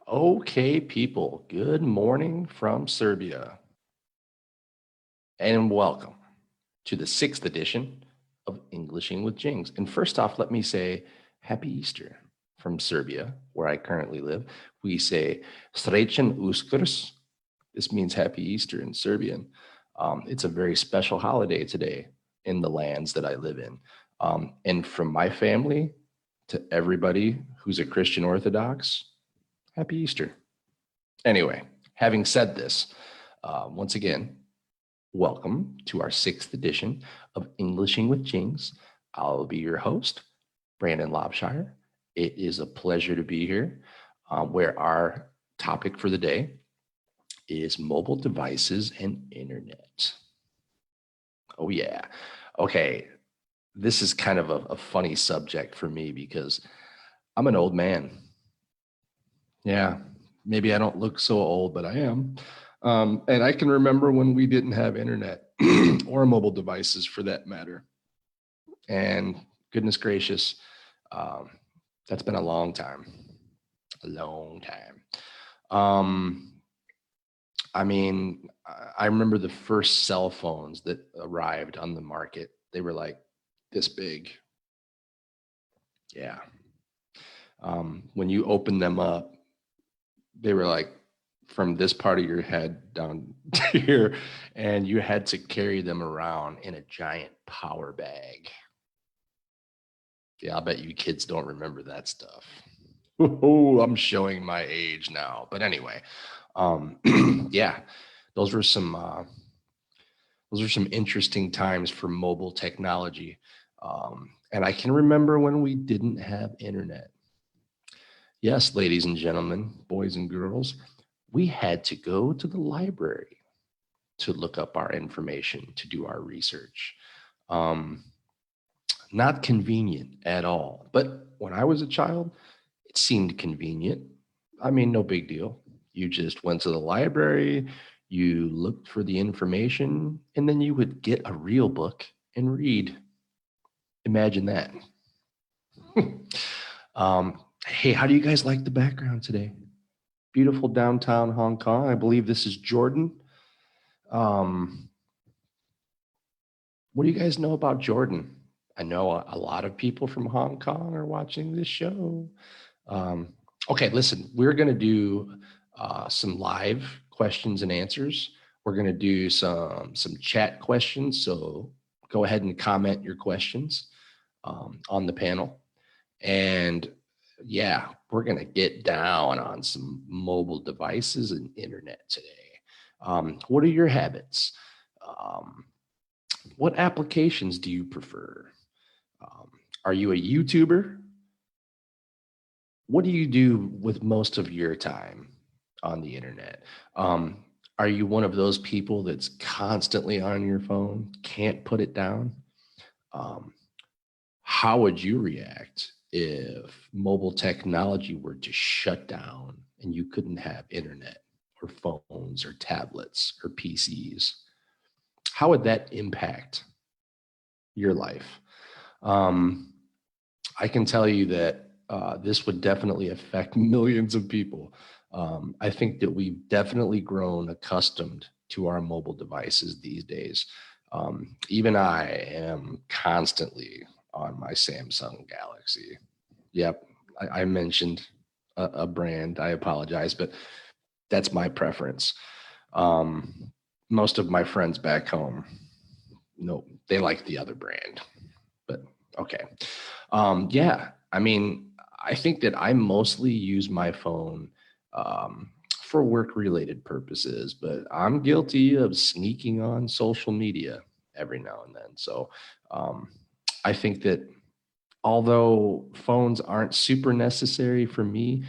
Okay, people, good morning from Serbia, and welcome to the sixth edition of Englishing with Jings. And first off, let me say Happy Easter from Serbia, where I currently live. We say Srećan Uskrs. This means Happy Easter in Serbian. It's a very special holiday today in the lands that I live in. And from my family to everybody who's a Christian Orthodox, Happy Easter. Anyway, having said this, once again, welcome to our sixth edition of Englishing with Jings. I'll be your host, Brandon Lobshire. It is a pleasure to be here, where our topic for the day is mobile devices and internet. Oh, yeah. Okay, this is kind of a funny subject for me because I'm an old man. Yeah, maybe I don't look so old, but I am. And I can remember when we didn't have internet or mobile devices for that matter. And goodness gracious, um, that's been a long time, a long time. Um, I mean, I remember the first cell phones that arrived on the market. They were like this big. Yeah. When you opened them up, they were like from this part of your head down to here, and you had to carry them around in a giant power bag. Yeah, I bet you kids don't remember that stuff. Oh, I'm showing my age now. But anyway, um, yeah, those were some interesting times for mobile technology. And I can remember when we didn't have internet. Yes, ladies and gentlemen, boys and girls, we had to go to the library to look up our information, to do our research. Um, Not convenient at all. But when I was a child, it seemed convenient. I mean, no big deal. You just went to the library, you looked for the information, and then you would get a real book and read. Imagine that. Hey, how do you guys like the background today? Beautiful downtown Hong Kong. I believe this is Jordan. Um, what do you guys know about Jordan? I know a lot of people from Hong Kong are watching this show. Um, okay, listen, we're going to do some live questions and answers. We're going to do some chat questions. So go ahead and comment your questions on the panel. And yeah, we're going to get down on some mobile devices and internet today. What are your habits? Um, what applications do you prefer? Um, are you a YouTuber? What do you do with most of your time on the internet? Are you one of those people that's constantly on your phone, can't put it down? Um, how would you react if mobile technology were to shut down and you couldn't have internet or phones or tablets or PCs? How would that impact your life? Um, I can tell you that this would definitely affect millions of people. I think that we've definitely grown accustomed to our mobile devices these days. Even I am constantly on my Samsung Galaxy. Yep, I mentioned a brand. I apologize, but that's my preference. Most of my friends back home, no, they like the other brand, but okay. Yeah, I mean, I think that I mostly use my phone for work related purposes, but I'm guilty of sneaking on social media every now and then. So um, I think that although phones aren't super necessary for me,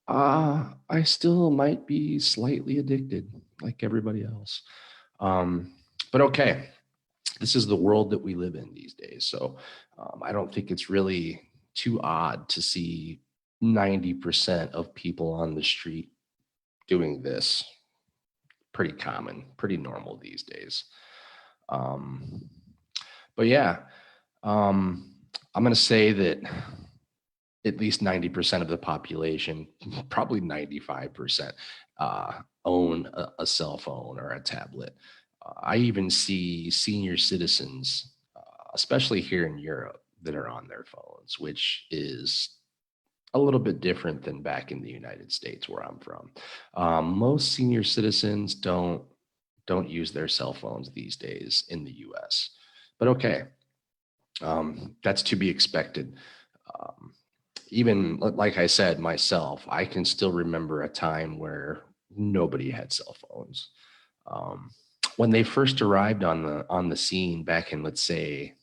I still might be slightly addicted like everybody else. Um, but okay, this is the world that we live in these days. So I don't think it's really too odd to see 90% of people on the street doing this. Pretty common, pretty normal these days. Um, but yeah, um, I'm going to say that at least 90% of the population, probably 95%, own a cell phone or a tablet. I even see senior citizens, especially here in Europe, that are on their phones, which is a little bit different than back in the United States where I'm from. Most senior citizens don't use their cell phones these days in the US. But okay, that's to be expected. Um, Even like I said myself, I can still remember a time where nobody had cell phones. Um, when they first arrived on the scene back in, let's say,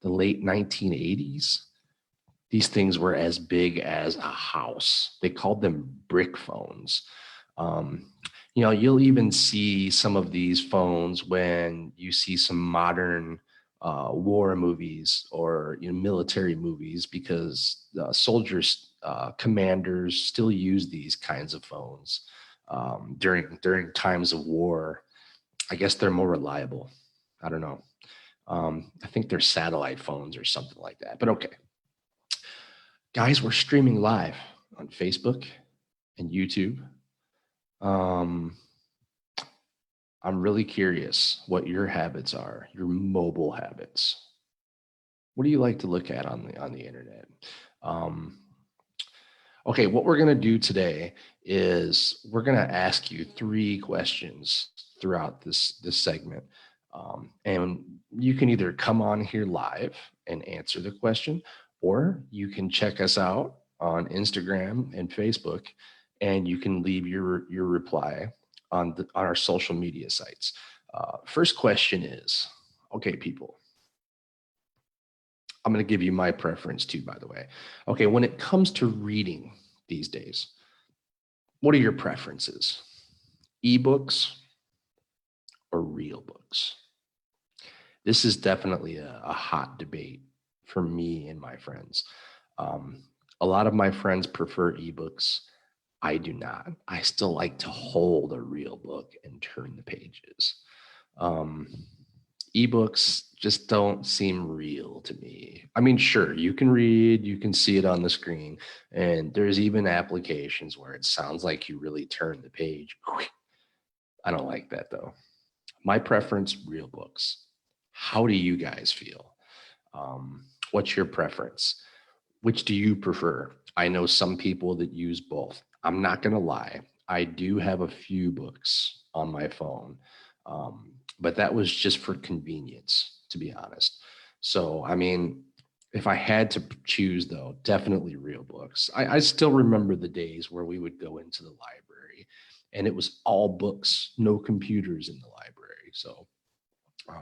the late 1980s, these things were as big as a house. They called them brick phones. Um, you'll even see some of these phones when you see some modern war movies or military movies, because soldiers, commanders still use these kinds of phones during times of war. I guess they're more reliable. I don't know. I think they're satellite phones or something like that. But okay, guys, we're streaming live on Facebook and YouTube. Um, I'm really curious what your habits are, your mobile habits. What do you like to look at on the internet? Um, okay, what we're gonna do today is we're gonna ask you three questions throughout this segment, and you can either come on here live and answer the question, or you can check us out on Instagram and Facebook, and you can leave your reply on our social media sites. First question is, okay, people, I'm going to give you my preference too, by the way. Okay, when it comes to reading these days, what are your preferences? Ebooks or real books? This is definitely a hot debate for me and my friends. Um, a lot of my friends prefer ebooks. I do not. I still like to hold a real book and turn the pages. Um, Ebooks just don't seem real to me. I mean, sure, you can read, you can see it on the screen, and there's even applications where it sounds like you really turn the page. I don't like that though. My preference, real books. How do you guys feel? What's your preference? Which do you prefer? I know some people that use both. I'm not going to lie. I do have a few books on my phone, but that was just for convenience, to be honest. So, I mean, if I had to choose, though, definitely real books. I still remember the days where we would go into the library and it was all books, no computers in the library. So,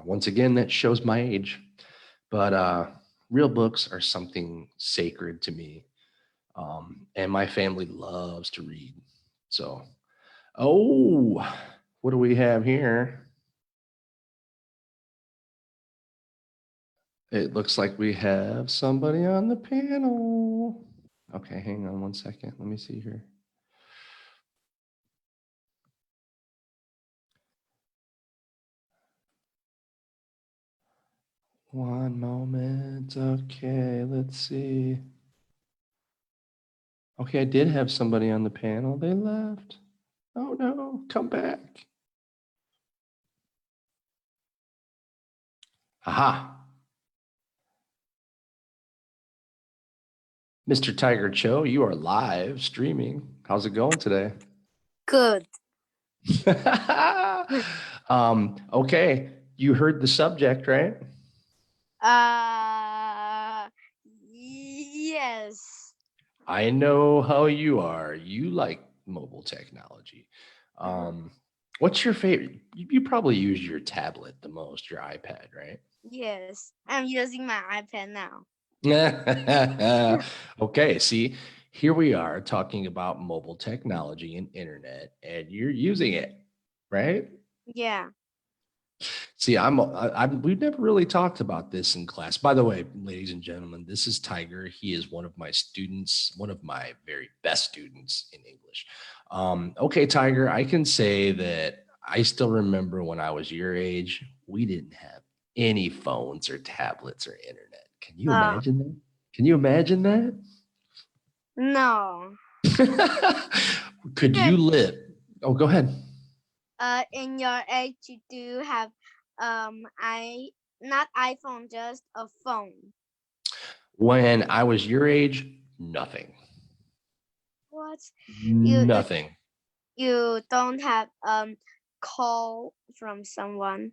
once again, that shows my age. But real books are something sacred to me. And my family loves to read. So, oh, what do we have here? It looks like we have somebody on the panel. Okay, hang on one second. Let me see here. One moment. Okay, let's see. Okay, I did have somebody on the panel. They left. Oh no, come back. Aha. Mr. Tiger Cho, you are live streaming. How's it going today? Good. Okay, you heard the subject, right? Yes. I know how you are. You like mobile technology. What's your favorite? You probably use your tablet the most, your iPad, right? Yes. I'm using my iPad now. Okay, see, here we are talking about mobile technology and internet, and you're using it, right? Yeah. See, we've never really talked about this in class. By the way, ladies and gentlemen, this is Tiger. He is one of my students, one of my very best students in English. Okay, Tiger, I can say that I still remember when I was your age, we didn't have any phones or tablets or internet. Can you Uh, imagine that? Can you imagine that? No. Could you live? Oh, go ahead. In your age, you do have not iPhone, just a phone. When I was your age, nothing. What? Nothing. You don't have call from someone.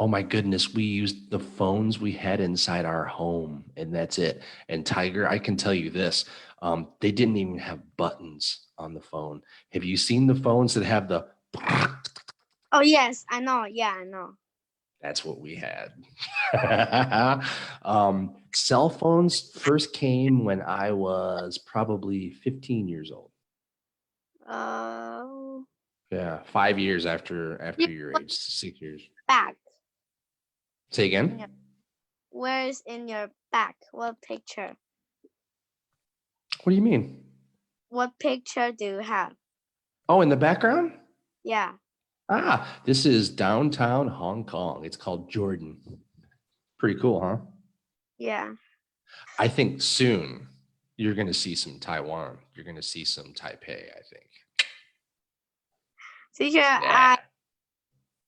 Oh my goodness, we used the phones we had inside our home, and that's it. And Tiger, I can tell you this, they didn't even have buttons on the phone. Have you seen the phones that have the? Oh yes, I know. Yeah, I know. That's what we had. Cell phones first came when I was probably 15 years old. Oh. Yeah, 5 years after You your put age, 6 years. back. Say again. Yeah. Where's in your back? What picture? What do you mean? What picture do you have? Oh, in the background? Yeah. This is downtown Hong Kong. It's called Jordan. Pretty cool, huh? Yeah. I think soon you're going to see some Taiwan. You're going to see some Taipei, I think. Teacher, Yeah. I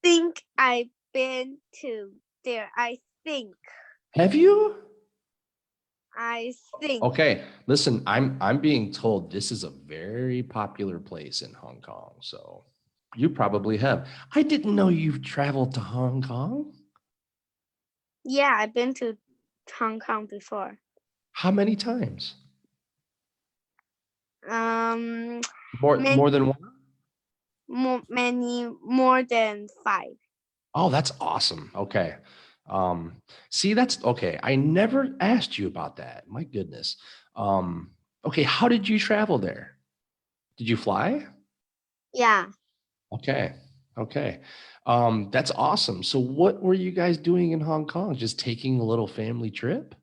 think I've been to there. I think. Have you? I think. Okay, listen, I'm being told this is a very popular place in Hong Kong. So you probably have. I didn't know you've traveled to Hong Kong. Yeah, I've been to Hong Kong before. How many times? Many, More than one? more than 5. Oh, that's awesome. Okay. See, that's okay. I never asked you about that. My goodness. Okay, how did you travel there? Did you fly? Yeah. Okay. Okay. That's awesome. So what were you guys doing in Hong Kong? Just taking a little family trip?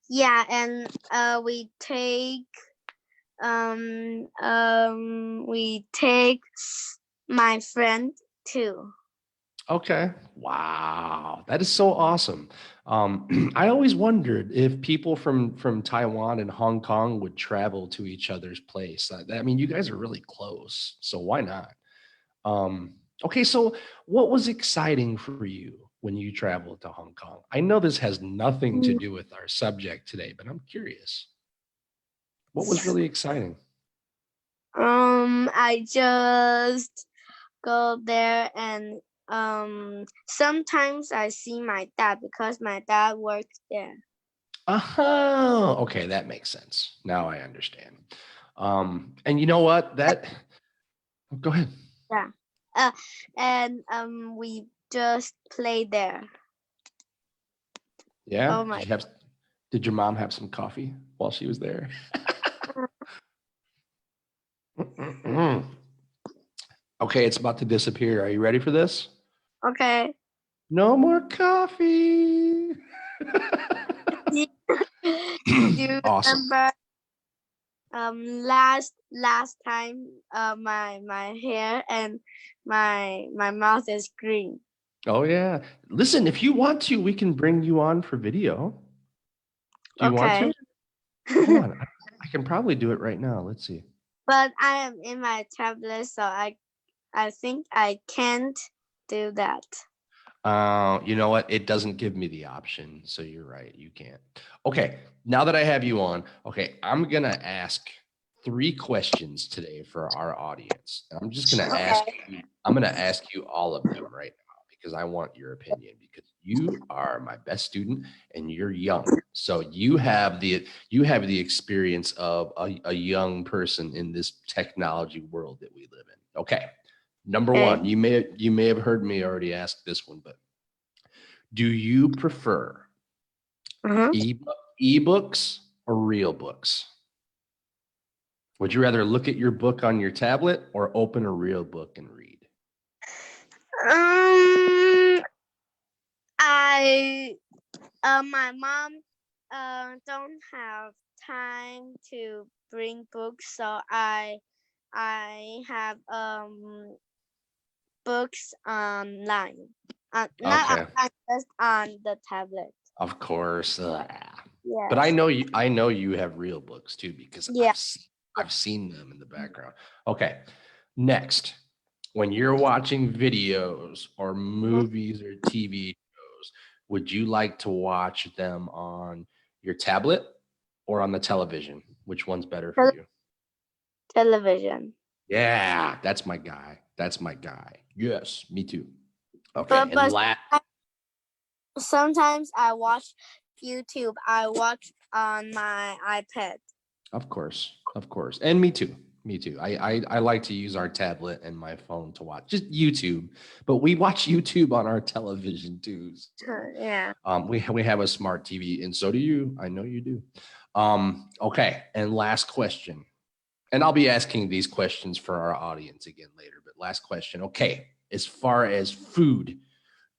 Yeah, and we take my friend too. Okay. Wow. That is so awesome. I always wondered if people from Taiwan and Hong Kong would travel to each other's place. I mean, you guys are really close, so why not? Um, okay, so what was exciting for you when you traveled to Hong Kong? I know this has nothing to do with our subject today, but I'm curious. What was really exciting? I just go there and sometimes I see my dad because my dad works there. Oh, okay, that makes sense. Now I understand. And you know what? Go ahead. Yeah. And we just play there. Yeah. Oh my. Did your mom have some coffee while she was there? Okay, it's about to disappear. Are you ready for this? Okay. No more coffee. Do you Awesome. remember last time my hair and my mouth is green? Oh yeah. Listen, if you want to, we can bring you on for video. Do you want Okay. to? Hold on. I can probably do it right now. Let's see. But I am in my tablet, so I think I can't do that. You know what? It doesn't give me the option. So you're right. You can't. Okay. Now that I have you on, okay, I'm going to ask 3 questions today for our audience. And I'm just going to I'm going to ask you all of them right now because I want your opinion because you are my best student and you're young. So you have the experience of a young person in this technology world that we live in. Okay. Number Okay. 1, you may have heard me already ask this one, but do you prefer ebooks or real books? Would you rather look at your book on your tablet or open a real book and read? My mom don't have time to bring books, so I have books online. Not Okay. online, just on the tablet. Of course. But I Yes. know you have real books too, because Yeah. I've seen them in the background. Okay. Next, when you're watching videos or movies or TV shows, would you like to watch them on your tablet or on the television? Which one's better for Tel- you? Television. Yeah, that's my guy. That's my guy. Yes, me too. Okay, But and but sometimes I watch YouTube. I watch on my iPad. of course, of course, and me too. Me too. I like to use our tablet and my phone to watch just YouTube, but we watch YouTube on our television too. So Yeah. we have a smart TV, and so do you. I know you do. Okay, and last question, and I'll be asking these questions for our audience again later. But last question. Okay, as far as food,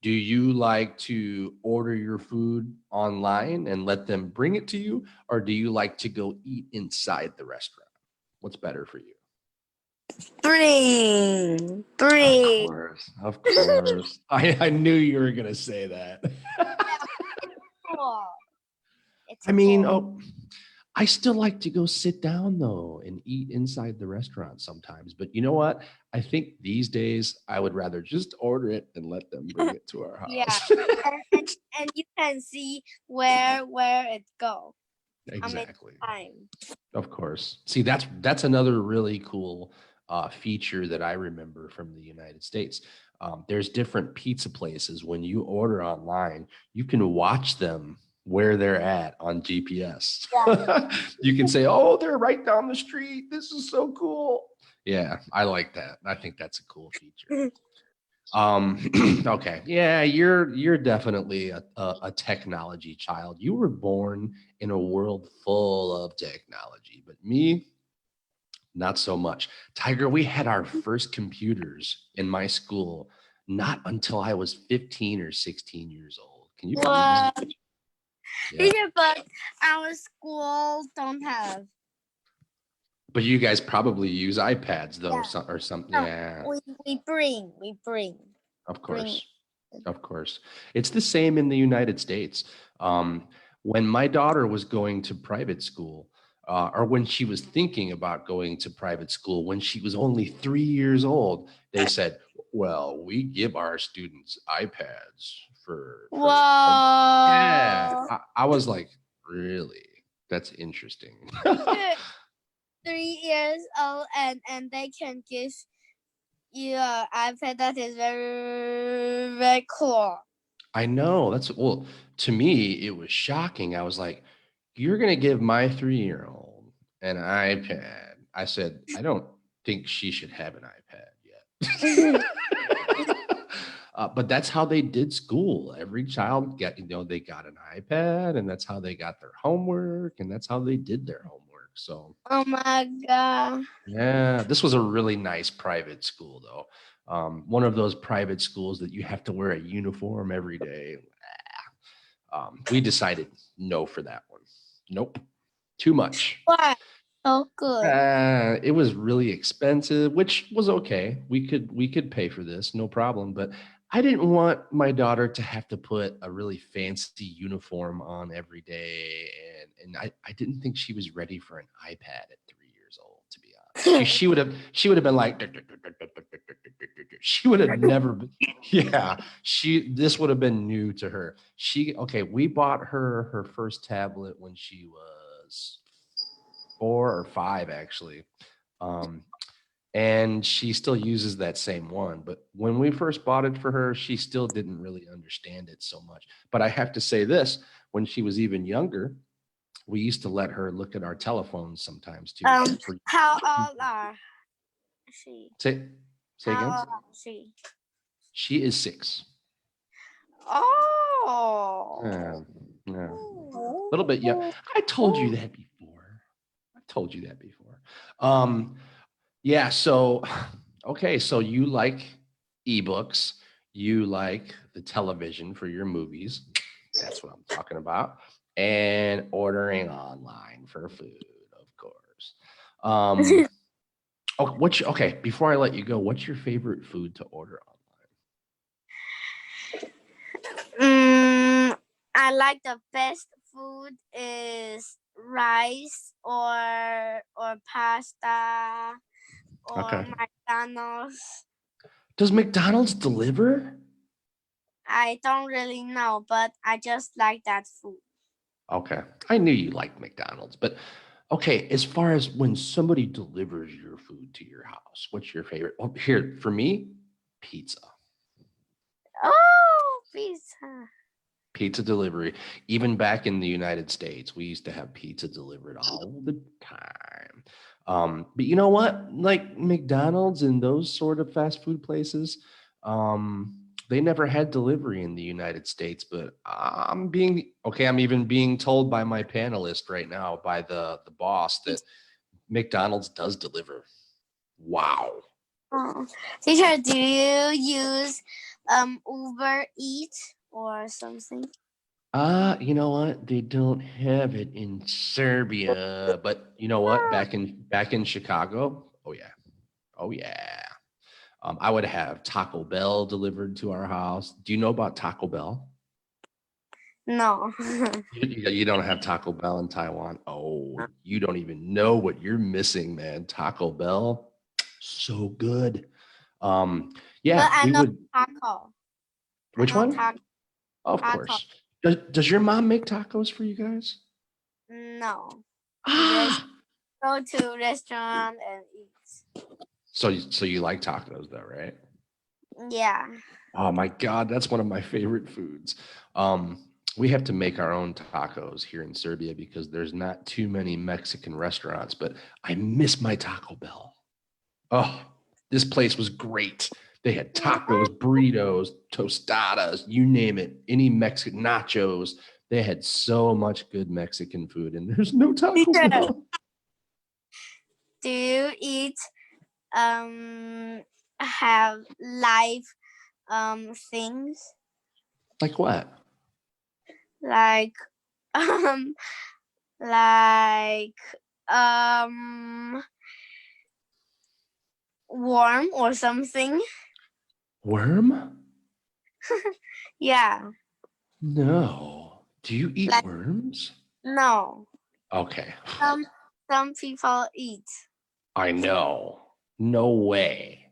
do you like to order your food online and let them bring it to you, or do you like to go eat inside the restaurant? What's better for you? Bring. Of Bring. course, of course. I knew you were gonna say that. Cool. It's I mean, cool. oh, I still like to go sit down though and eat inside the restaurant sometimes. But you know what? I think these days I would rather just order it and let them bring it to our Yeah. house. And you can see where it go. How many Exactly. time. Of course. See, that's another really cool feature that I remember from the United States. There's different pizza places. When you order online, you can watch them where they're at on GPS. Yeah. You can say, "Oh, they're right down the street. This is so cool." Yeah, I like that. I think that's a cool feature. Okay, yeah, you're definitely a technology child. You were born in a world full of technology, but me, not so much. Tiger, we had our first computers in my school not until I was 15 or 16 years old. Can you believe that? What? Yeah. Yeah, but our school don't have. But you guys probably use iPads though, Yeah. or something. No, Yeah, we bring. of Bring. course. Of course. It's the same in the United States. Um, when my daughter was going to private school, or when she was thinking about going to private school, when she was only 3 years old, they said, well, we give our students iPads for yeah. Whoa. I was like, really? That's interesting. 3 years old and they can give you an iPad. That is very cool. I know. Well, to me, it was shocking. I was like, you're going to give my 3-year-old an iPad. I said, I don't think she should have an iPad yet. But that's how they did school. Every child they got an iPad, and that's how they got their homework, and that's how they did their homework. So, Oh my god. yeah, this was a really nice private school, though. One of those private schools that you have to wear a uniform every day. We decided no for that one. Nope, too much. Why? So good. It was really expensive, which was okay. We could pay for this, no problem. But I didn't want my daughter to have to put a really fancy uniform on every day, and I didn't think she was ready for an iPad at 3 years old. To be honest, she would have been like she would have never been, yeah, this would have been new to her. We bought her first tablet when she was 4 or 5 actually. Um, and she still uses that same one. But when we first bought it for her, she still didn't really understand it so much. But I have to say this, when she was even younger, we used to let her look at our telephones sometimes too. How old are she? Say again? How old are she? She is 6. Oh. Yeah. A little bit, yeah. I told you that before. Yeah, so okay, so you like ebooks, you like the television for your movies. That's what I'm talking about. And ordering online for food, of course. Okay, before I let you go, what's your favorite food to order online? I like the best food is rice or pasta or Okay. McDonald's. Does McDonald's deliver? I don't really know, but I just like that food. Okay. I knew you liked McDonald's, but okay, as far as when somebody delivers your food to your house, what's your favorite? Oh, here, for me, pizza. Oh, pizza. Pizza delivery. Even back in the United States, we used to have pizza delivered all the time. But you know what? Like McDonald's and those sort of fast food places, they never had delivery in the United States. But I'm being okay. I'm even being told by my panelist right now, by the boss, that McDonald's does deliver. Wow. Oh. Teacher, do you use Uber Eats or something? You know what? They don't have it in Serbia, but you know what? Back in Chicago, oh yeah, oh yeah. I would have Taco Bell delivered to our house. Do you know about Taco Bell? No. You don't have Taco Bell in Taiwan. Oh, you don't even know what you're missing, man. Taco Bell, so good. Um, But yeah, I we know would. taco. I Which know one? Of taco. course. Does your mom make tacos for you guys? No. We just Ah, go to restaurant and eat. so you like tacos though, right? Yeah. Oh my God, that's one of my favorite foods. We have to make our own tacos here in Serbia because there's not too many Mexican restaurants, but I miss my Taco Bell. Oh, this place was great. They had tacos, burritos, tostadas, you name it, any Mexican nachos. They had so much good Mexican food, and there's no Taco Teacher, Bell. do you eat um have live things Like what? like um like um worm or something? Worm? Yeah. No. Do you eat Like worms? no. Okay. Some some people eat. I know. No way.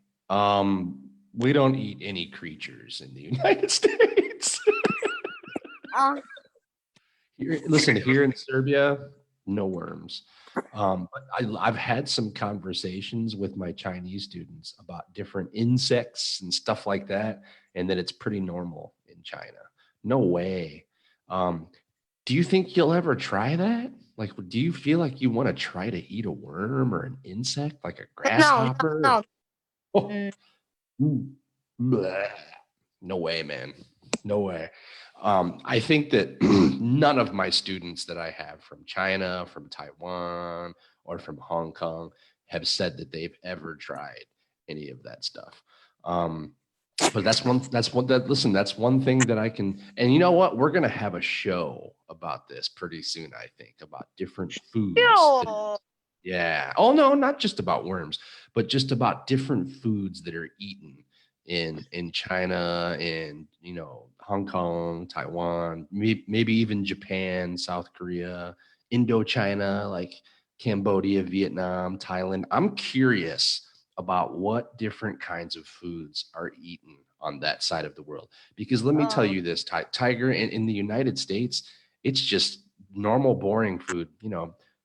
We don't eat any creatures in the United States. Oh. Listen, here in Serbia, no worms. But I've had some conversations with my Chinese students about different insects and stuff like that, and that it's pretty normal in China. No way. Um, do you think you'll ever try that? Like, do you feel like you want to try to eat a worm or an insect, like a No, no, grasshopper? no. Oh, Mm. bleh. No way, man. No way. I think that none of my students that I have from China, from Taiwan, or from Hong Kong have said that they've ever tried any of that stuff. But that's one thing that I can, and you know what? We're gonna have a show about this pretty soon, I think, about different foods that, Ew. yeah. Oh no, not just about worms, but just about different foods that are eaten in China, in Hong Kong, Taiwan, maybe even Japan, South Korea, Indochina, like Cambodia, Vietnam, Thailand. I'm curious about what different kinds of foods are eaten on that side of the world. Because let me tell Oh. you this, Tiger, in the United States, it's just normal, boring food,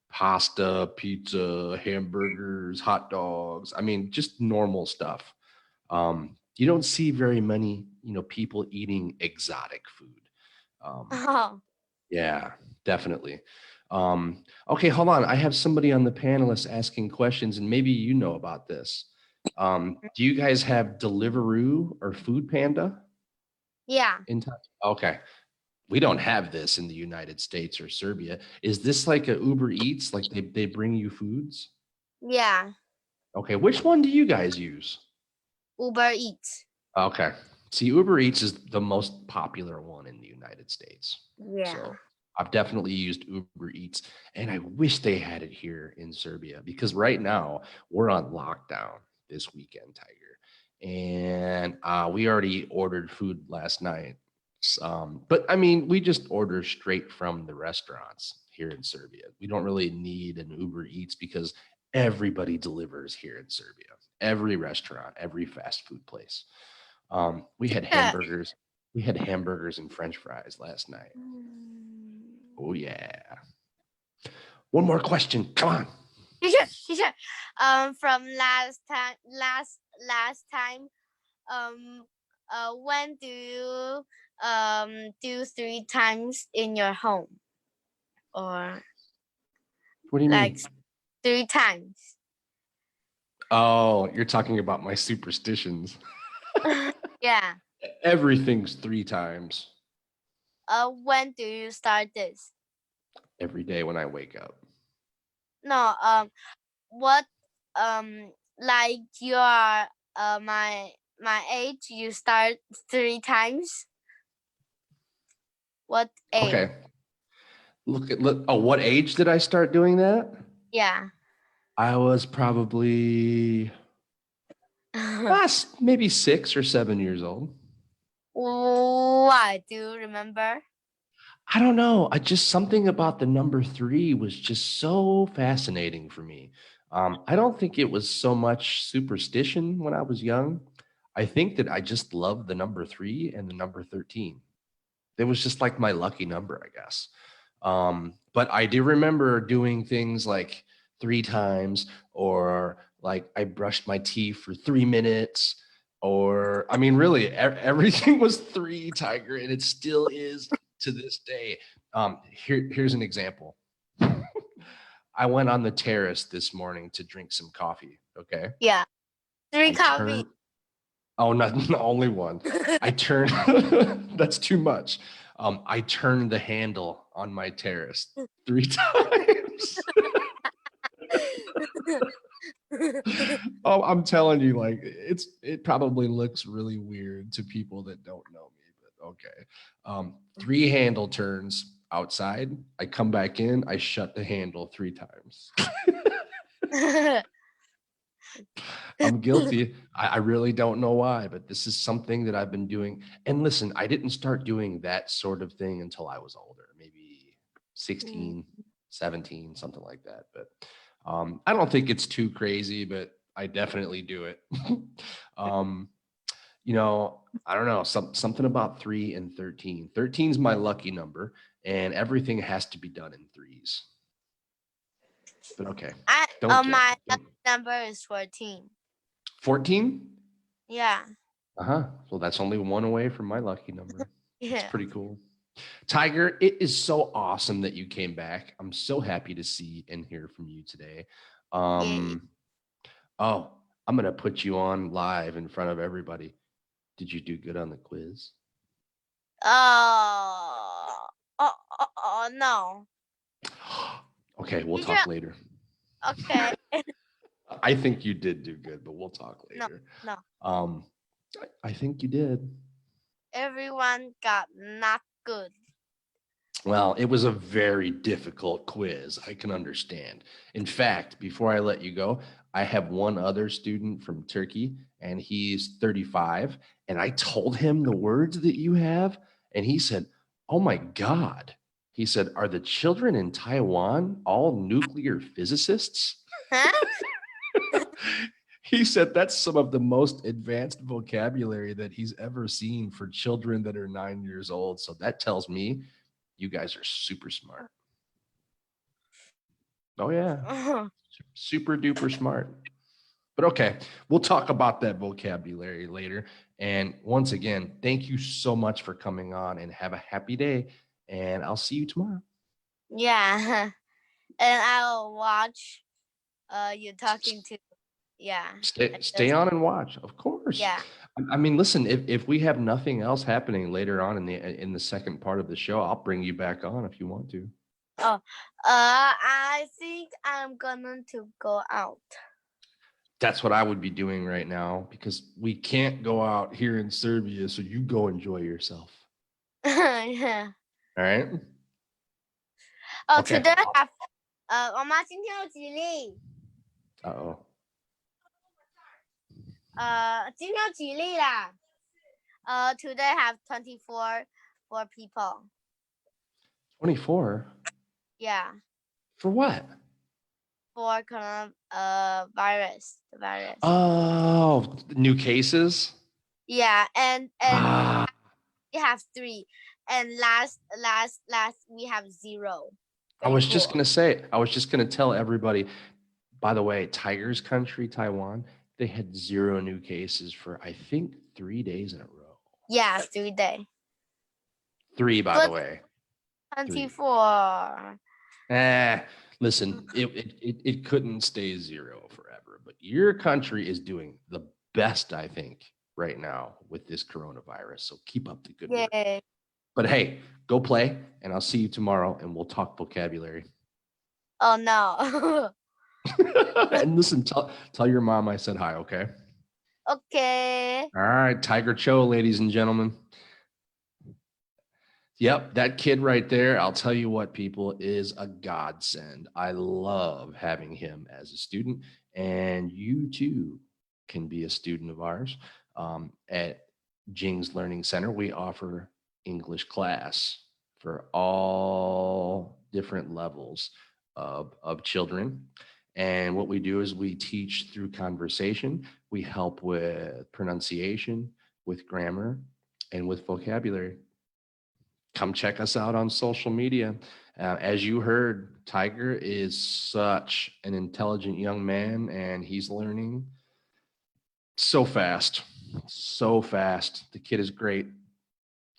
pasta, pizza, hamburgers, hot dogs. I mean, just normal stuff. You don't see very many, people eating exotic food. Um, Oh. yeah, definitely. Okay, hold on. I have somebody on the panelists asking questions, and maybe you know about this. Do you guys have Deliveroo or Food Panda Yeah. in time? Okay, we don't have this in the United States or Serbia. Is this like a Uber Eats? Like they bring you foods? Yeah. Okay, which one do you guys use? Uber Eats. Okay. See, Uber Eats is the most popular one in the United States. Yeah. So I've definitely used Uber Eats, and I wish they had it here in Serbia because right now we're on lockdown this weekend, Tiger. And we already ordered food last night. But I mean, we just order straight from the restaurants here in Serbia. We don't really need an Uber Eats because everybody delivers here in Serbia. Every restaurant, every fast food place. We had Yeah. hamburgers. We had hamburgers and French fries last night. Oh yeah. One more question. Come on. Teacher, from last time, um, when do you do 3 times in your home, or What do you like mean? 3 times? Oh, you're talking about my superstitions. Yeah. Everything's 3 times When do you start this? every day when I wake up. No. What like you are my age, you start 3 times. What age? Okay. Look. Oh, what age did I start doing that? Yeah. I was probably maybe 6 or 7 years old. Why? Do you remember? I don't know. I just something about the number 3 was just so fascinating for me. I don't think it was so much superstition when I was young. I think that I just loved the number 3 and the number 13. It was just like my lucky number, I guess. But I do remember doing things like 3 times, or like I brushed my teeth for 3 minutes, or I mean, really, everything was 3, Tiger, and it still is to this day. Here's an example. I went on the terrace this morning to drink some coffee. Okay, Yeah. 3 I coffee. turned. Oh, not only one. I turned. That's too much. I turned the handle on my terrace 3 times. Oh, I'm telling you, like it probably looks really weird to people that don't know me, but okay. 3 handle turns outside. I come back in. I shut the handle 3 times. I'm guilty. I really don't know why, but this is something that I've been doing. And listen, I didn't start doing that sort of thing until I was older, maybe 16, 17, something like that. But I don't think it's too crazy, but I definitely do it. um, I don't know, something about 3 and 13. 13 is my lucky number, and everything has to be done in threes. But okay, don't get my number is 14. 14. Yeah. Uh-huh. Well, that's only one away from my lucky number. It's Yeah. pretty cool. Tiger, it is so awesome that you came back. I'm so happy to see and hear from you today. Oh, I'm gonna put you on live in front of everybody. Did you do good on the quiz? No. Okay, we'll Teacher, talk later. okay. I think you did do good, but we'll talk No, later. no. I think you did. Everyone got not good. Well, it was a very difficult quiz. I can understand. In fact, before I let you go, I have one other student from Turkey, and he's 35. And I told him the words that you have, and he said, "Oh my God." He said, "Are the children in Taiwan all nuclear physicists?" Huh? He said that's some of the most advanced vocabulary that he's ever seen for children that are 9 years old. So that tells me you guys are super smart. Oh, yeah. Super duper smart. But okay, we'll talk about that vocabulary later. And once again, thank you so much for coming on, and have a happy day. And I'll see you tomorrow. Yeah. And I'll watch you talking to. Yeah. Stay on and watch, of course. Yeah. I mean, listen, if we have nothing else happening later on in the second part of the show, I'll bring you back on if you want to. Oh, I think I'm going to go out. That's what I would be doing right now, because we can't go out here in Serbia. So you go enjoy yourself. Yeah. All right. Oh, Okay. today I have 我妈今天有几例？ Uh-oh. 今天有几例啦？Today I have 24 for people. 24? Yeah, For what? for virus, the virus. Oh, new cases? Yeah, and Ah, we have 3, and last we have 0. I Very was just cool. gonna say, I was just gonna tell everybody, by the way, Tiger's country, Taiwan, they had 0 new cases for I think 3 days in a row. Yeah, 3 days. 3, by the way. 24. Listen, it couldn't stay 0 forever, but your country is doing the best, I think, right now with this coronavirus. So keep up the good work. Yay. But hey, go play, and I'll see you tomorrow, and we'll talk vocabulary. Oh no. And listen, tell your mom I said hi, okay? Okay. All right, Tiger Cho, ladies and gentlemen. Yep, that kid right there, I'll tell you what, people, is a godsend. I love having him as a student, and you too can be a student of ours. At Jing's Learning Center, we offer English class for all different levels of children. And what we do is we teach through conversation, we help with pronunciation, with grammar, and with vocabulary. Come check us out on social media. As you heard, Tiger is such an intelligent young man, and he's learning so fast, so fast. The kid is great.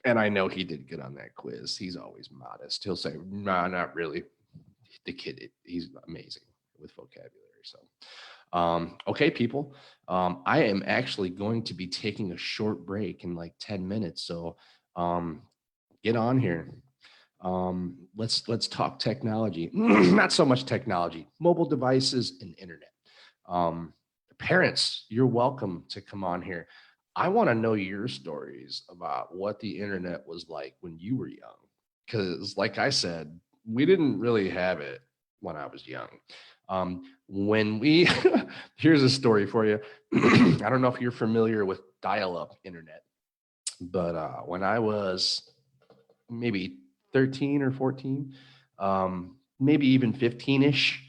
And I know he did good on that quiz. He's always modest. He'll say, "No, nah, not really." The kid, he's amazing with vocabulary. So, okay, people, I am actually going to be taking a short break in like 10 minutes. So, get on here. Let's talk technology. Not so much technology, mobile devices and internet. Um, Parents, you're welcome to come on here. I want to know your stories about what the internet was like when you were young. Because, like I said, we didn't really have it when I was young. When we, here's a story for you. I don't know if you're familiar with dial up internet, but when I was maybe 13 or 14, maybe even 15-ish.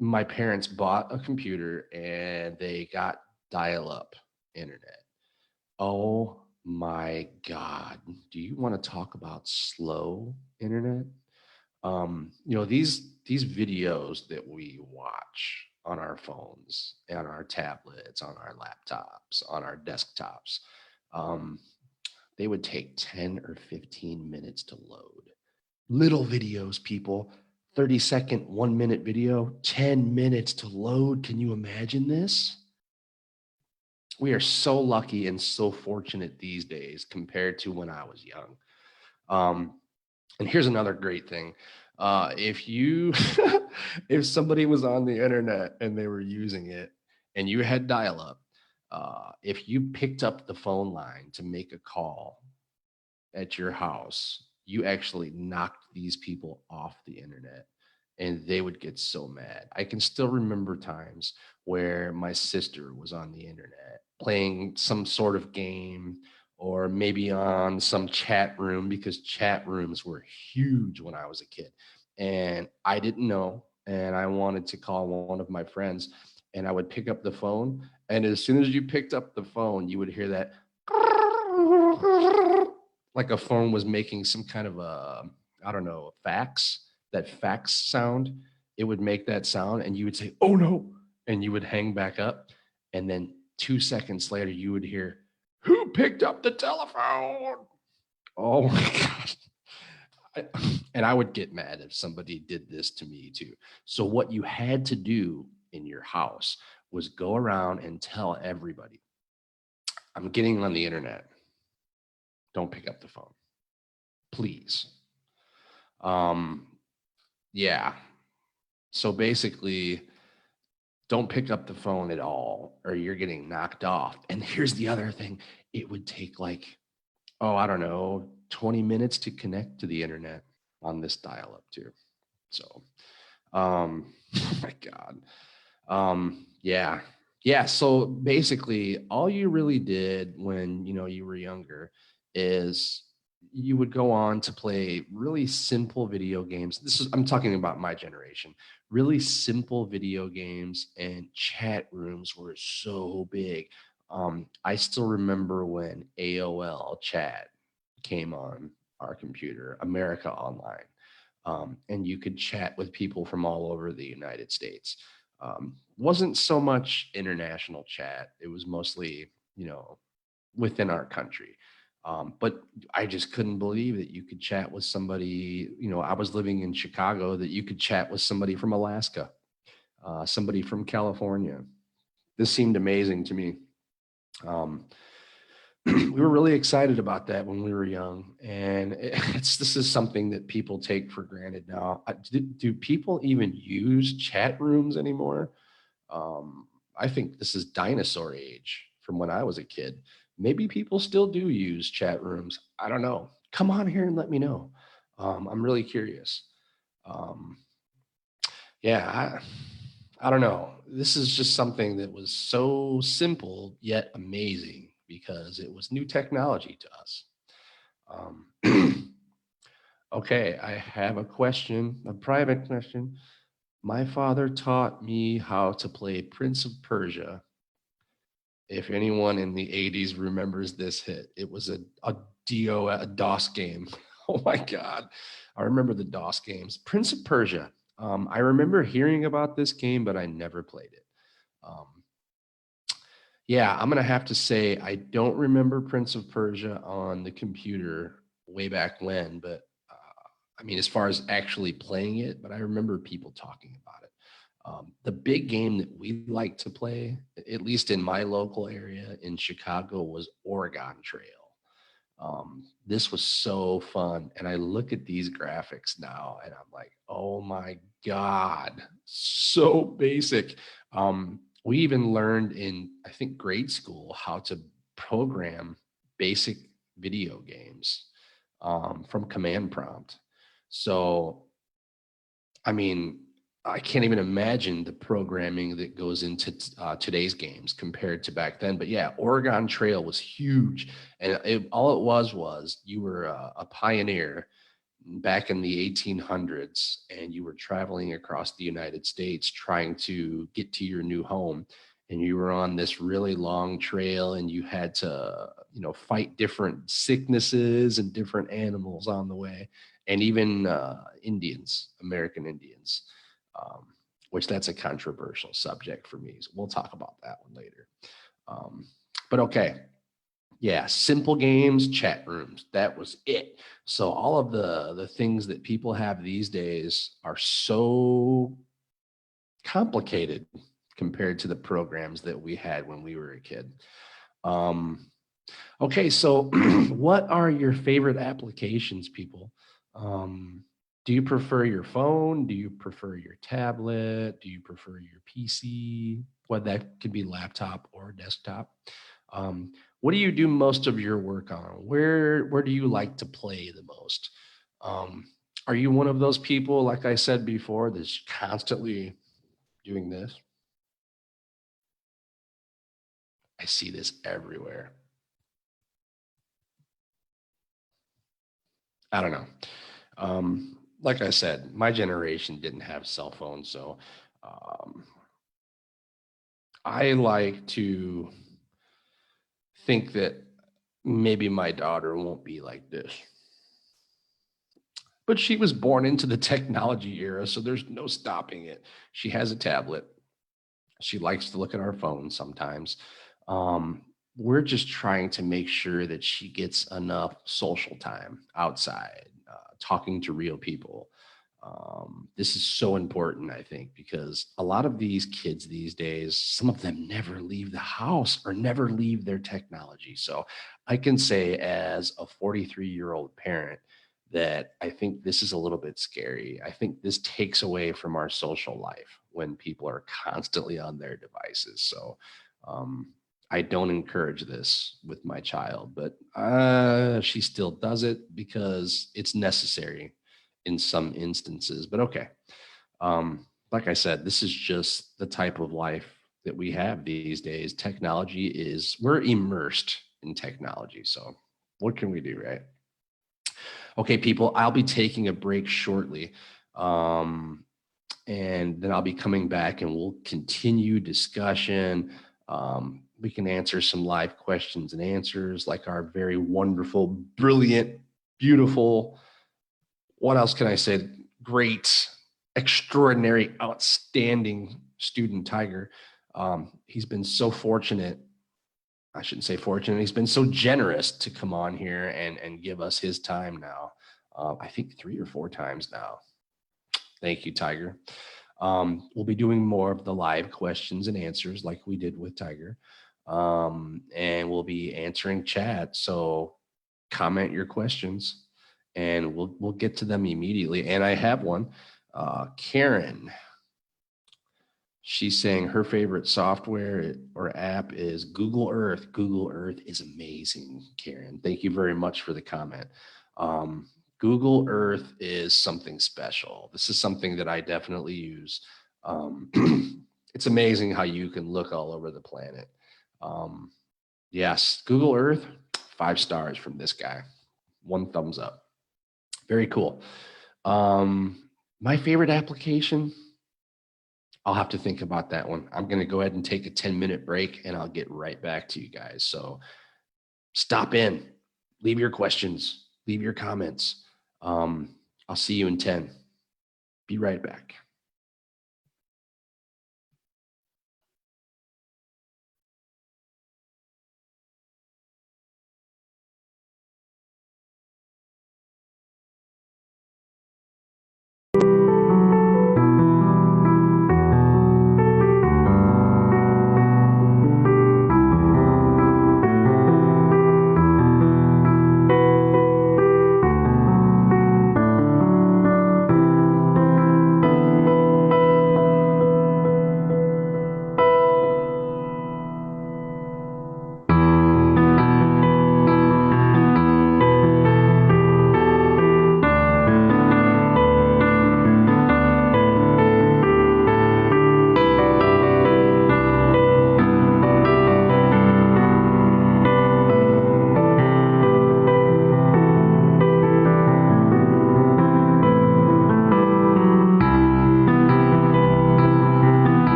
My parents bought a computer and they got dial-up internet. Oh my God. Do you want to talk about slow internet? These videos that we watch on our phones, on our tablets, on our laptops, on our desktops, um, they would take 10 or 15 minutes to load. Little videos, people, 30-second, 1-minute video, 10 minutes to load. Can you imagine this? We are so lucky and so fortunate these days compared to when I was young. And here's another great thing. If you, if somebody was on the internet and they were using it and you had dial up, if you picked up the phone line to make a call at your house, you actually knocked these people off the internet and they would get so mad. I can still remember times where my sister was on the internet playing some sort of game or maybe on some chat room because chat rooms were huge when I was a kid. And I didn't know. And I wanted to call one of my friends and I would pick up the phone. And as soon as you picked up the phone, you would hear that like a phone was making some kind of a, I don't know, fax, that fax sound. It would make that sound and you would say, "Oh no." And you would hang back up. And then 2 seconds later, you would hear, "Who picked up the telephone?" Oh my God. And I would get mad if somebody did this to me too. So what you had to do in your house was go around and tell everybody, "I'm getting on the internet. Don't pick up the phone, please." Um, yeah. So basically, don't pick up the phone at all, or you're getting knocked off. And here's the other thing: it would take like, oh, I don't know, 20 minutes to connect to the internet on this dial-up too. So, oh my God. Yeah. Yeah. So basically, all you really did when you were younger is you would go on to play really simple video games. I'm talking about my generation, really simple video games, and chat rooms were so big. I still remember when AOL chat came on our computer, America Online, and you could chat with people from all over the United States. Wasn't so much international chat, it was mostly, within our country. But I just couldn't believe that you could chat with somebody. I was living in Chicago, that you could chat with somebody from Alaska, somebody from California. This seemed amazing to me. Um, we were really excited about that when we were young, and this is something that people take for granted now. Do people even use chat rooms anymore? Um, I think this is dinosaur age from when I was a kid. Maybe people still do use chat rooms. I don't know. Come on here and let me know. I'm really curious. Um, yeah, I don't know. This is just something that was so simple yet amazing because it was new technology to us. Um, okay, I have a question, a private question. My father taught me how to play Prince of Persia. If anyone in the 80s remembers this hit, it was a DOS game. Oh my God. I remember the DOS games. Prince of Persia. I remember hearing about this game, but I never played it. Um, yeah, I'm going to have to say I don't remember Prince of Persia on the computer way back when, but I mean, as far as actually playing it, but I remember people talking about it. The big game that we like to play, at least in my local area in Chicago, was Oregon Trail. This was so fun. And I look at these graphics now and I'm like, oh my God, so basic. We even learned in, I think, grade school how to program basic video games from command prompt. So I mean, I can't even imagine the programming that goes into today's games compared to back then. But yeah, Oregon Trail was huge, and all it was you were a pioneer back in the 1800s, and you were traveling across the United States trying to get to your new home, and you were on this really long trail, and you had to, fight different sicknesses and different animals on the way, and even Indians, American Indians, um, which that's a controversial subject for me. So we'll talk about that one later. Um, but okay, yeah, simple games, chat rooms. That was it. So all of the things that people have these days are so complicated compared to the programs that we had when we were a kid. Um, okay, so what are your favorite applications, people? Um, do you prefer your phone? Do you prefer your tablet? Do you prefer your PC? Well, that could be laptop or desktop. What do you do most of your work on? Where do you like to play the most? Um, are you one of those people, like I said before, that's constantly doing this? I see this everywhere. I don't know. Like I said, my generation didn't have cell phones, so um, I like to think that maybe my daughter won't be like this. But she was born into the technology era, so there's no stopping it. She has a tablet. She likes to look at our phone sometimes. Um, we're just trying to make sure that she gets enough social time outside, talking to real people. This is so important, I think, because a lot of these kids these days, some of them never leave the house or never leave their technology. So I can say, as a 43-year-old parent, that I think this is a little bit scary. I think this takes away from our social life when people are constantly on their devices. So um, I don't encourage this with my child, but she still does it because it's necessary in some instances. But okay, like I said, this is just the type of life that we have these days. We're immersed in technology. So what can we do, right? Okay, people, I'll be taking a break shortly. Um, and then I'll be coming back and we'll continue discussion. We can answer some live questions and answers like our very wonderful, brilliant, beautiful, what else can I say? Great, extraordinary, outstanding student Tiger. He's been so fortunate. I shouldn't say fortunate. He's been so generous to come on here and give us his time now. I think 3 or 4 times now. Thank you, Tiger. We'll be doing more of the live questions and answers like we did with Tiger. And we'll be answering chat. So comment your questions and we'll get to them immediately. And I have one. Karen, she's saying her favorite software or app is Google Earth. Google Earth is amazing, Karen. Thank you very much for the comment. Google Earth is something special. This is something that I definitely use. It's amazing how you can look all over the planet. Yes, Google Earth, 5 stars from this guy. 1 thumbs up. Very cool. My favorite application, I'll have to think about that one. I'm going to go ahead and take a 10-minute break and I'll get right back to you guys. So stop in, leave your questions, leave your comments. I'll see you in 10. Be right back.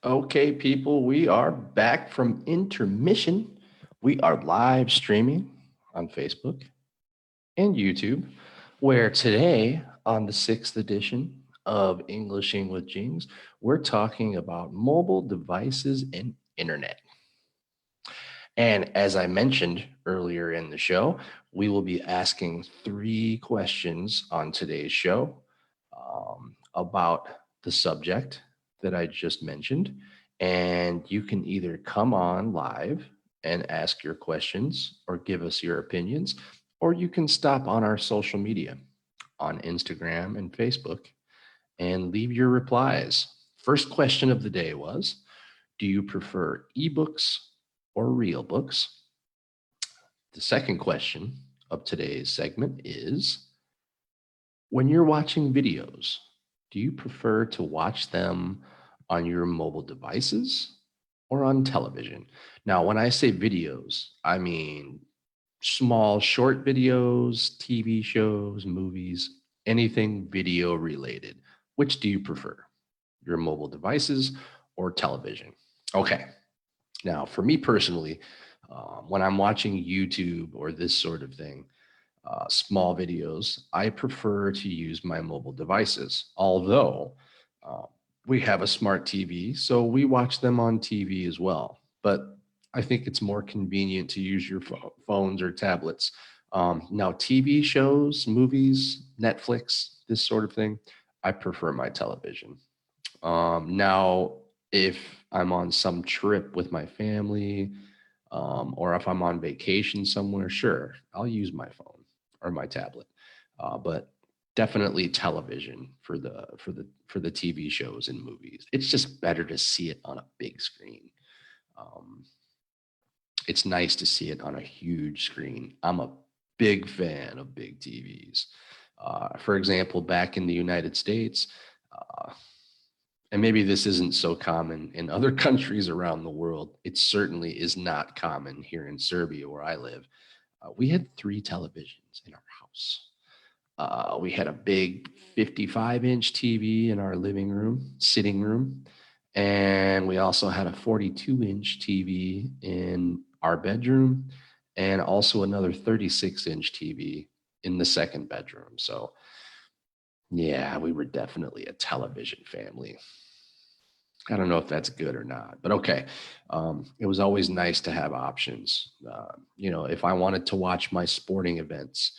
Okay, people, we are back from intermission. We are live streaming on Facebook and YouTube, where today, on the sixth edition of Englishing with Jings, we're talking about mobile devices and internet. And as I mentioned earlier in the show, we will be asking three questions on today's show about the subject that I just mentioned. And you can either come on live and ask your questions or give us your opinions, or you can stop on our social media on Instagram and Facebook and leave your replies. First question of the day was, do you prefer ebooks or real books? The second question of today's segment is, when you're watching videos, do you prefer to watch them on your mobile devices or on television? Now, when I say videos, I mean small, short videos, TV shows, movies, anything video related. Which do you prefer, your mobile devices or television? Okay. Now, for me personally, when I'm watching YouTube or this sort of thing, small videos, I prefer to use my mobile devices. Although uh, we have a smart TV, so we watch them on TV as well. But I think it's more convenient to use your phones or tablets. Now, TV shows, movies, Netflix, this sort of thing, I prefer my television. Now, if I'm on some trip with my family, or if I'm on vacation somewhere, sure, I'll use my phone or my tablet. But definitely television for the TV shows and movies. It's just better to see it on a big screen. Um, it's nice to see it on a huge screen. I'm a big fan of big TVs. For example, back in the United States, uh, and maybe this isn't so common in other countries around the world. It certainly is not common here in Serbia, where I live. We had 3 televisions in our house. We had a big 55-inch TV in our living room, sitting room, and we also had a 42-inch TV in our bedroom, and also another 36-inch TV in the second bedroom. So, yeah, we were definitely a television family. I don't know if that's good or not, but okay. It was always nice to have options. If I wanted to watch my sporting events,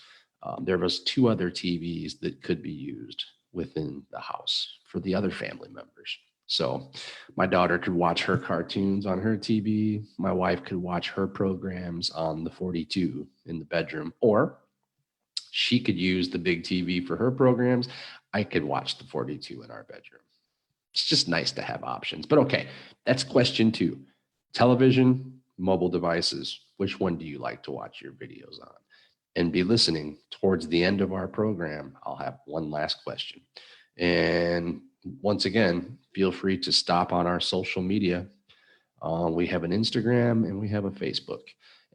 there was 2 other TVs that could be used within the house for the other family members. So my daughter could watch her cartoons on her TV. My wife could watch her programs on the 42 in the bedroom, or she could use the big TV for her programs. I could watch the 42 in our bedroom. It's just nice to have options. But okay, that's question 2. Television, mobile devices. Which one do you like to watch your videos on? And be listening towards the end of our program. I'll have one last question. And once again, feel free to stop on our social media. We have an Instagram and we have a Facebook.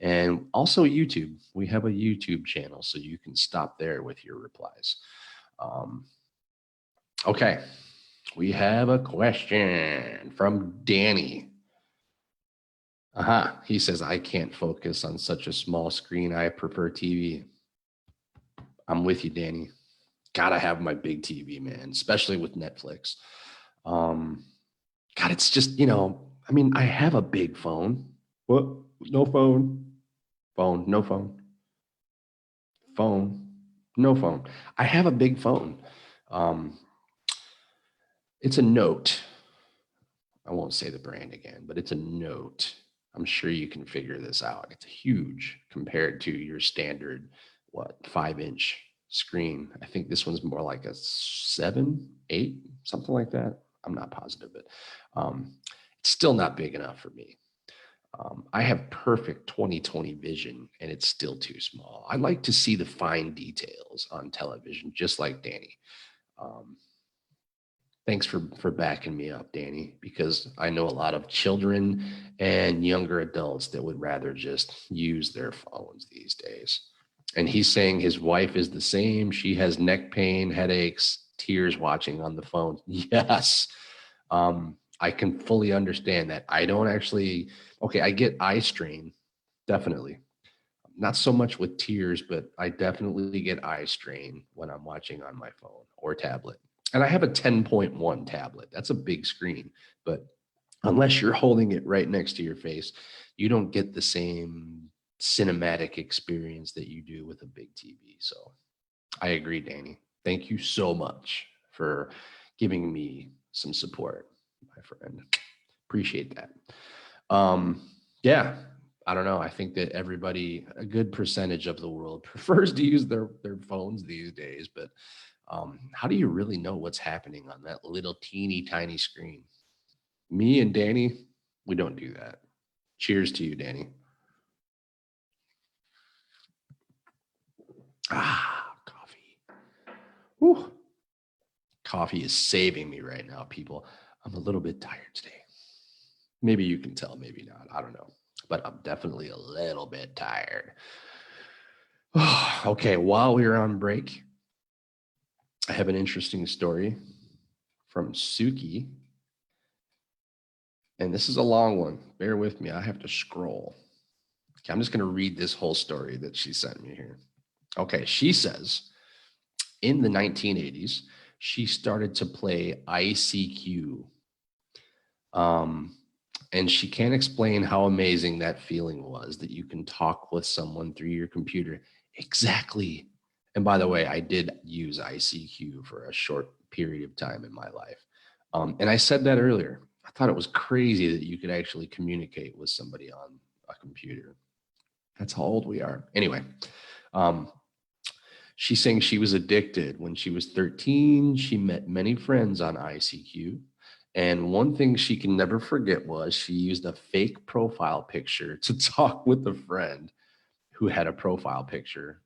And also YouTube. We have a YouTube channel, so you can stop there with your replies. Okay, we have a question from Danny. He says, I can't focus on such a small screen. I prefer TV. I'm with you, Danny. Gotta have my big TV, man, especially with Netflix. God, it's just, I have a big phone. What? No phone. Phone, no phone. Phone, no phone. I have a big phone. Um, it's a Note. I won't say the brand again, but it's a Note. I'm sure you can figure this out. It's huge compared to your standard, 5-inch screen. I think this one's more like a 7, 8, something like that. I'm not positive, but it's still not big enough for me. I have perfect 20/20 vision, and it's still too small. I like to see the fine details on television, just like Danny. Um, Thanks for backing me up, Danny, because I know a lot of children and younger adults that would rather just use their phones these days. And he's saying his wife is the same. She has neck pain, headaches, tears watching on the phone. Yes. I can fully understand that. I don't actually, okay, I get eye strain, definitely. Not so much with tears, but I definitely get eye strain when I'm watching on my phone or tablet. And I have a 10.1 tablet. That's a big screen, but unless you're holding it right next to your face, you don't get the same cinematic experience that you do with a big TV. So I agree, Danny. Thank you so much for giving me some support, my friend. Appreciate that. Yeah, I don't know. I think that everybody, a good percentage of the world, prefers to use their phones these days. But how do you really know what's happening on that little teeny tiny screen? Me and Danny, we don't do that. Cheers to you, Danny. Coffee. Whew. Coffee is saving me right now, people. I'm a little bit tired today. Maybe you can tell, maybe not. I don't know. But I'm definitely a little bit tired. Okay, while we were on break, I have an interesting story from Suki. And this is a long one. Bear with me. I have to scroll. Okay, I'm just going to read this whole story that she sent me here. Okay, she says in the 1980s, she started to play ICQ. And she can't explain how amazing that feeling was that you can talk with someone through your computer. Exactly. And by the way, I did use ICQ for a short period of time in my life. And I said that earlier. I thought it was crazy that you could actually communicate with somebody on a computer. That's how old we are. Anyway, she's saying she was addicted when she was 13. She met many friends on ICQ. And one thing she can never forget was she used a fake profile picture to talk with a friend who had a profile picture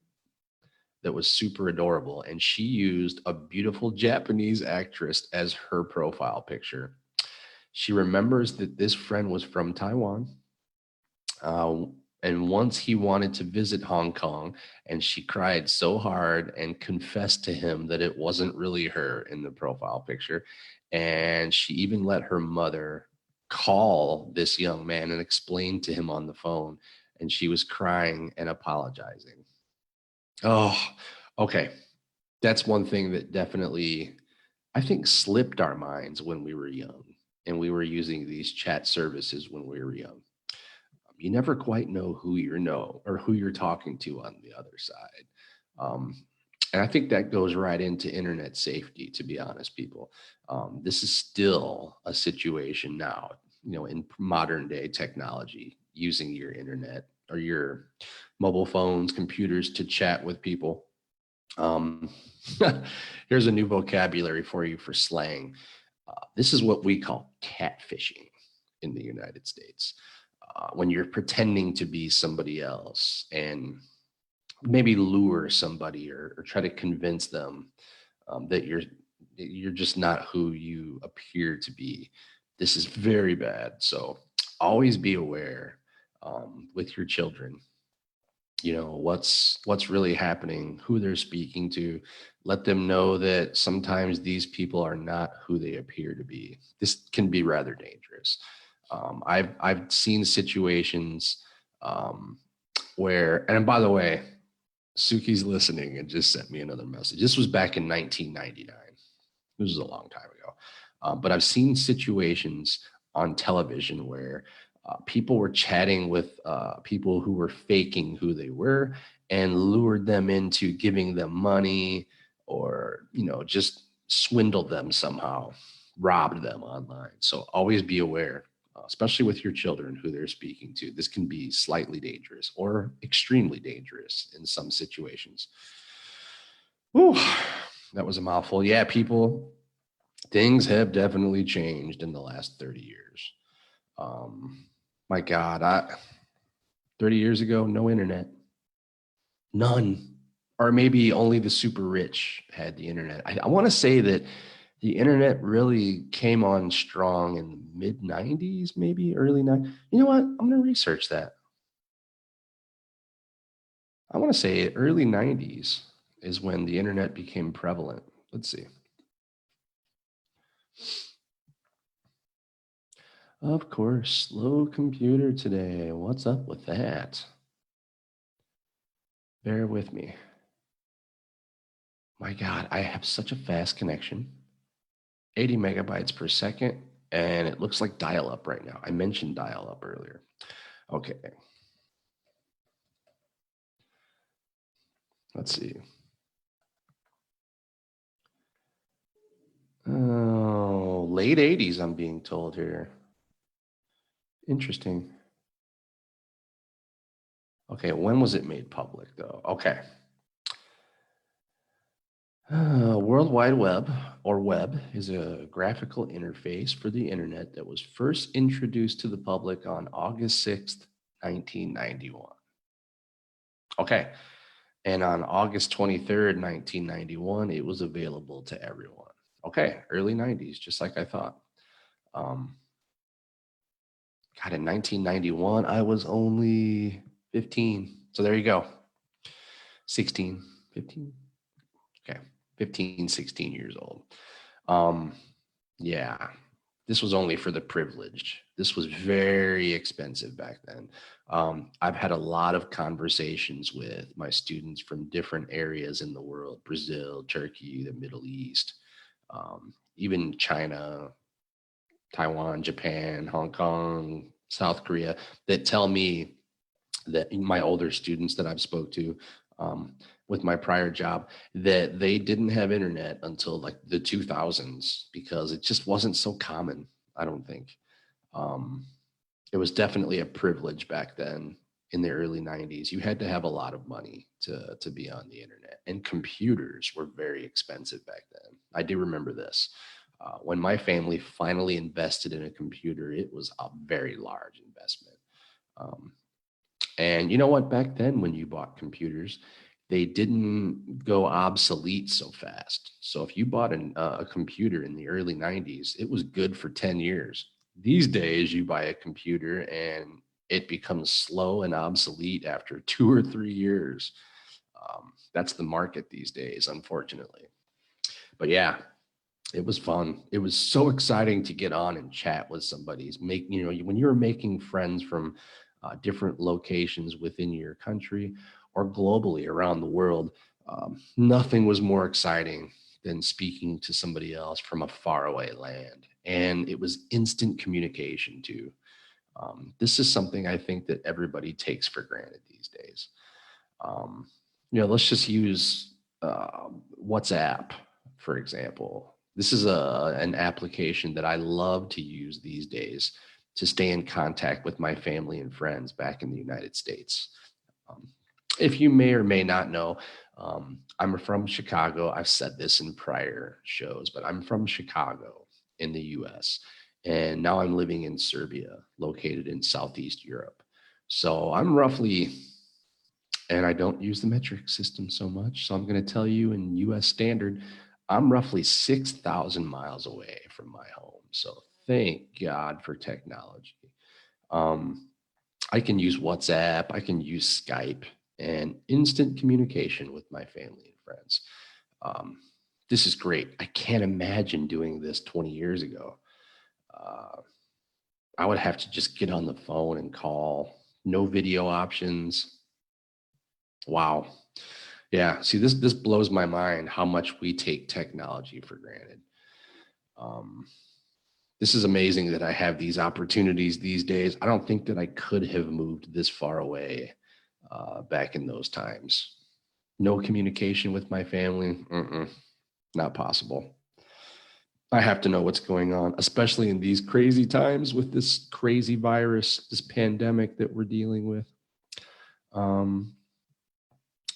that was super adorable. And she used a beautiful Japanese actress as her profile picture. She remembers that this friend was from Taiwan. And once he wanted to visit Hong Kong, and she cried so hard and confessed to him that it wasn't really her in the profile picture. And she even let her mother call this young man and explain to him on the phone. And she was crying and apologizing. Oh, okay. That's one thing that definitely, I think, slipped our minds when we were young and we were using these chat services when we were young. You never quite know who you know or who you're talking to on the other side. Um, and I think that goes right into internet safety, to be honest, people. This is still a situation now, in modern day technology, using your internet or your mobile phones, computers to chat with people. Um, Here's a new vocabulary for you for slang. This is what we call catfishing in the United States. When you're pretending to be somebody else and maybe lure somebody or try to convince them that you're just not who you appear to be. This is very bad. So always be aware with your children, what's really happening, who they're speaking to. Let them know that sometimes these people are not who they appear to be. This can be rather dangerous. I've seen situations um, where, and by the way, Suki's listening and just sent me another message. This was back in 1999. This was a long time ago. But I've seen situations on television where people were chatting with people who were faking who they were and lured them into giving them money or, just swindled them somehow, robbed them online. So always be aware, especially with your children, who they're speaking to. This can be slightly dangerous or extremely dangerous in some situations. Whew, that was a mouthful. Yeah, people, things have definitely changed in the last 30 years. Um, my God, 30 years ago, no internet, none, or maybe only the super rich had the internet. I want to say that the internet really came on strong in the mid 90s, maybe early 90s. You know what? I'm going to research that. I want to say early 90s is when the internet became prevalent. Let's see. Of course, slow computer today. What's up with that? Bear with me. My God, I have such a fast connection, 80 megabytes per second, and it looks like dial up right now. I mentioned dial up earlier. Okay, let's see. Oh, late 80s, I'm being told here. Interesting. Okay, when was it made public though? Okay. World Wide Web, or web, is a graphical interface for the internet that was first introduced to the public on August 6th, 1991. Okay. And on August 23rd, 1991, it was available to everyone. Okay, early 90s, just like I thought. Um, God, in 1991, I was only 15. So there you go. 16, 15. Okay, 15, 16 years old. Um, yeah, this was only for the privileged. This was very expensive back then. I've had a lot of conversations with my students from different areas in the world: Brazil, Turkey, the Middle East, even China, Taiwan, Japan, Hong Kong, South Korea, that tell me, that my older students that I've spoke to with my prior job, that they didn't have internet until like the 2000s because it just wasn't so common. I don't think um, it was definitely a privilege back then. In the early 90s, you had to have a lot of money to be on the internet, and computers were very expensive back then. I do remember this. When my family finally invested in a computer, it was a very large investment. Um, and you know what? Back then, when you bought computers, they didn't go obsolete so fast. So if you bought a computer in the early 90s, it was good for 10 years. These days, you buy a computer and it becomes slow and obsolete after 2 or 3 years. That's the market these days, unfortunately. But yeah, it was fun. It was so exciting to get on and chat with somebody. When you're making friends from different locations within your country or globally around the world, nothing was more exciting than speaking to somebody else from a faraway land. And it was instant communication too. This is something I think that everybody takes for granted these days. Um, let's just use WhatsApp, for example. This is an application that I love to use these days to stay in contact with my family and friends back in the United States. Um, if you may or may not know, I'm from Chicago. I've said this in prior shows, but I'm from Chicago in the US. And now I'm living in Serbia, located in Southeast Europe. So I'm roughly, and I don't use the metric system so much. So I'm going to tell you in US standard, I'm roughly 6,000 miles away from my home. So thank God for technology. Um, I can use WhatsApp, I can use Skype, and instant communication with my family and friends. Um, this is great. I can't imagine doing this 20 years ago. Uh, I would have to just get on the phone and call, no video options. Wow. Yeah. See, this blows my mind how much we take technology for granted. Um, this is amazing that I have these opportunities these days. I don't think that I could have moved this far away back in those times. No communication with my family. Not possible. I have to know what's going on, especially in these crazy times with this crazy virus, this pandemic that we're dealing with. Um,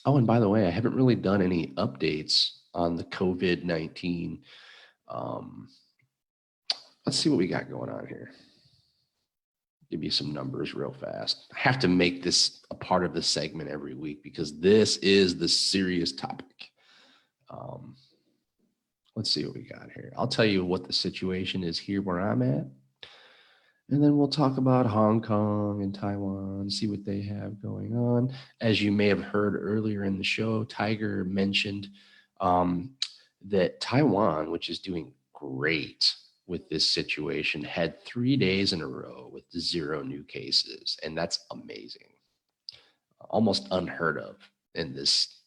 oh, and by the way, I haven't really done any updates on the COVID-19. Um, let's see what we got going on here. Give you some numbers real fast. I have to make this a part of the segment every week because this is the serious topic. Um, let's see what we got here. I'll tell you what the situation is here where I'm at. And then we'll talk about Hong Kong and Taiwan, see what they have going on. As you may have heard earlier in the show, Tiger mentioned that Taiwan, which is doing great with this situation, had 3 days in a row with 0 new cases. And that's amazing. Almost unheard of in this,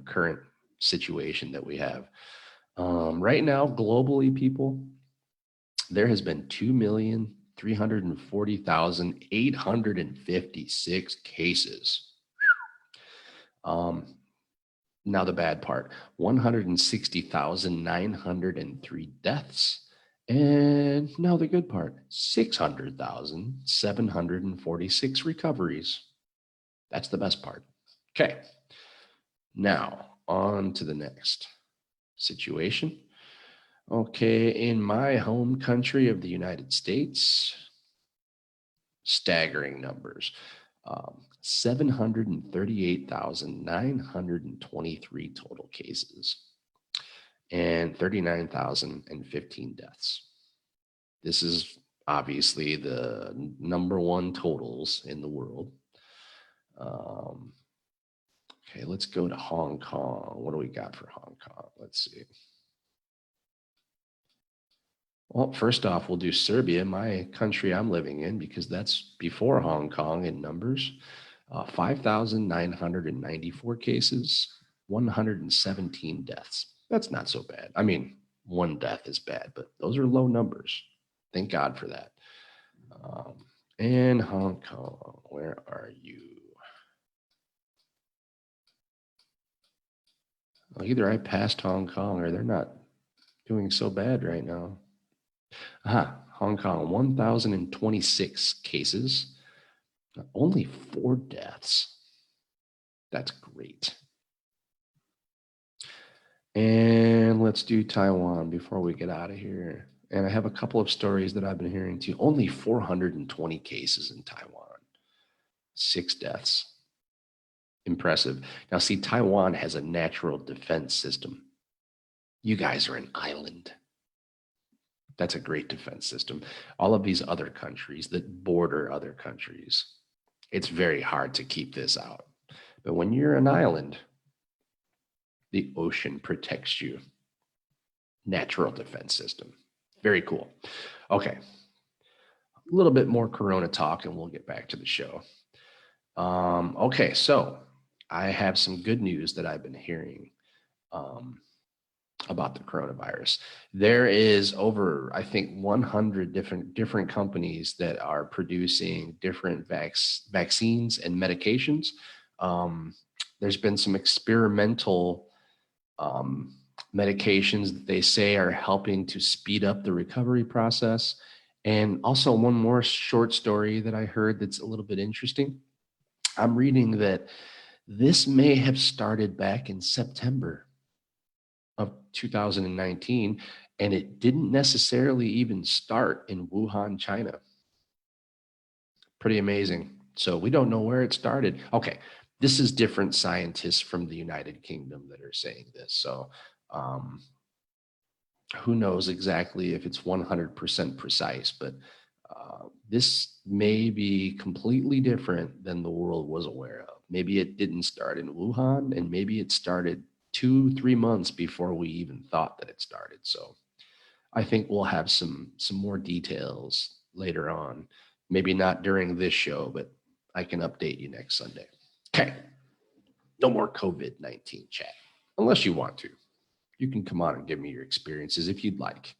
current situation that we have. Right now, globally, people, there has been 2,340,856 cases. Now the bad part, 160,903 deaths. And now the good part, 600,746 recoveries. That's the best part. Okay. Now on to the next situation. Okay, in my home country of the United States, staggering numbers. 738,923 total cases and 39,015 deaths. This is obviously the number one totals in the world. Okay, let's go to Hong Kong. What do we got for Hong Kong? Let's see. Well, first off, we'll do Serbia, my country I'm living in, because that's before Hong Kong in numbers. 5,994 cases, 117 deaths. That's not so bad. I mean, one death is bad, but those are low numbers. Thank God for that. And Hong Kong, where are you? Well, either I passed Hong Kong or they're not doing so bad right now. Hong Kong, 1,026 cases, only 4 deaths. That's great. And let's do Taiwan before we get out of here. And I have a couple of stories that I've been hearing too. Only 420 cases in Taiwan, 6 deaths. Impressive. Now, see, Taiwan has a natural defense system. You guys are an island. That's a great defense system. All of these other countries that border other countries, It's very hard to keep this out. But when you're an island, the ocean protects you. Natural defense system. Very cool. Okay, a little bit more Corona talk and we'll get back to the show. Okay, so I have some good news that I've been hearing um, about the coronavirus. There is over, I think, 100 different companies that are producing different vaccines and medications. Um, there's been some experimental um, medications that they say are helping to speed up the recovery process. And also, one more short story that I heard that's a little bit interesting. I'm reading that this may have started back in September of 2019, and it didn't necessarily even start in Wuhan, China. Pretty amazing. So we don't know where it started. Okay, this is different scientists from the United Kingdom that are saying this. So um, who knows exactly if it's 100% precise, but this may be completely different than the world was aware of. Maybe it didn't start in Wuhan, and maybe it started 2-3 months before we even thought that it started. So I think we'll have some more details later on. Maybe not during this show, but I can update you next Sunday. Okay, no more COVID-19 chat, unless you want to. You can come on and give me your experiences if you'd like.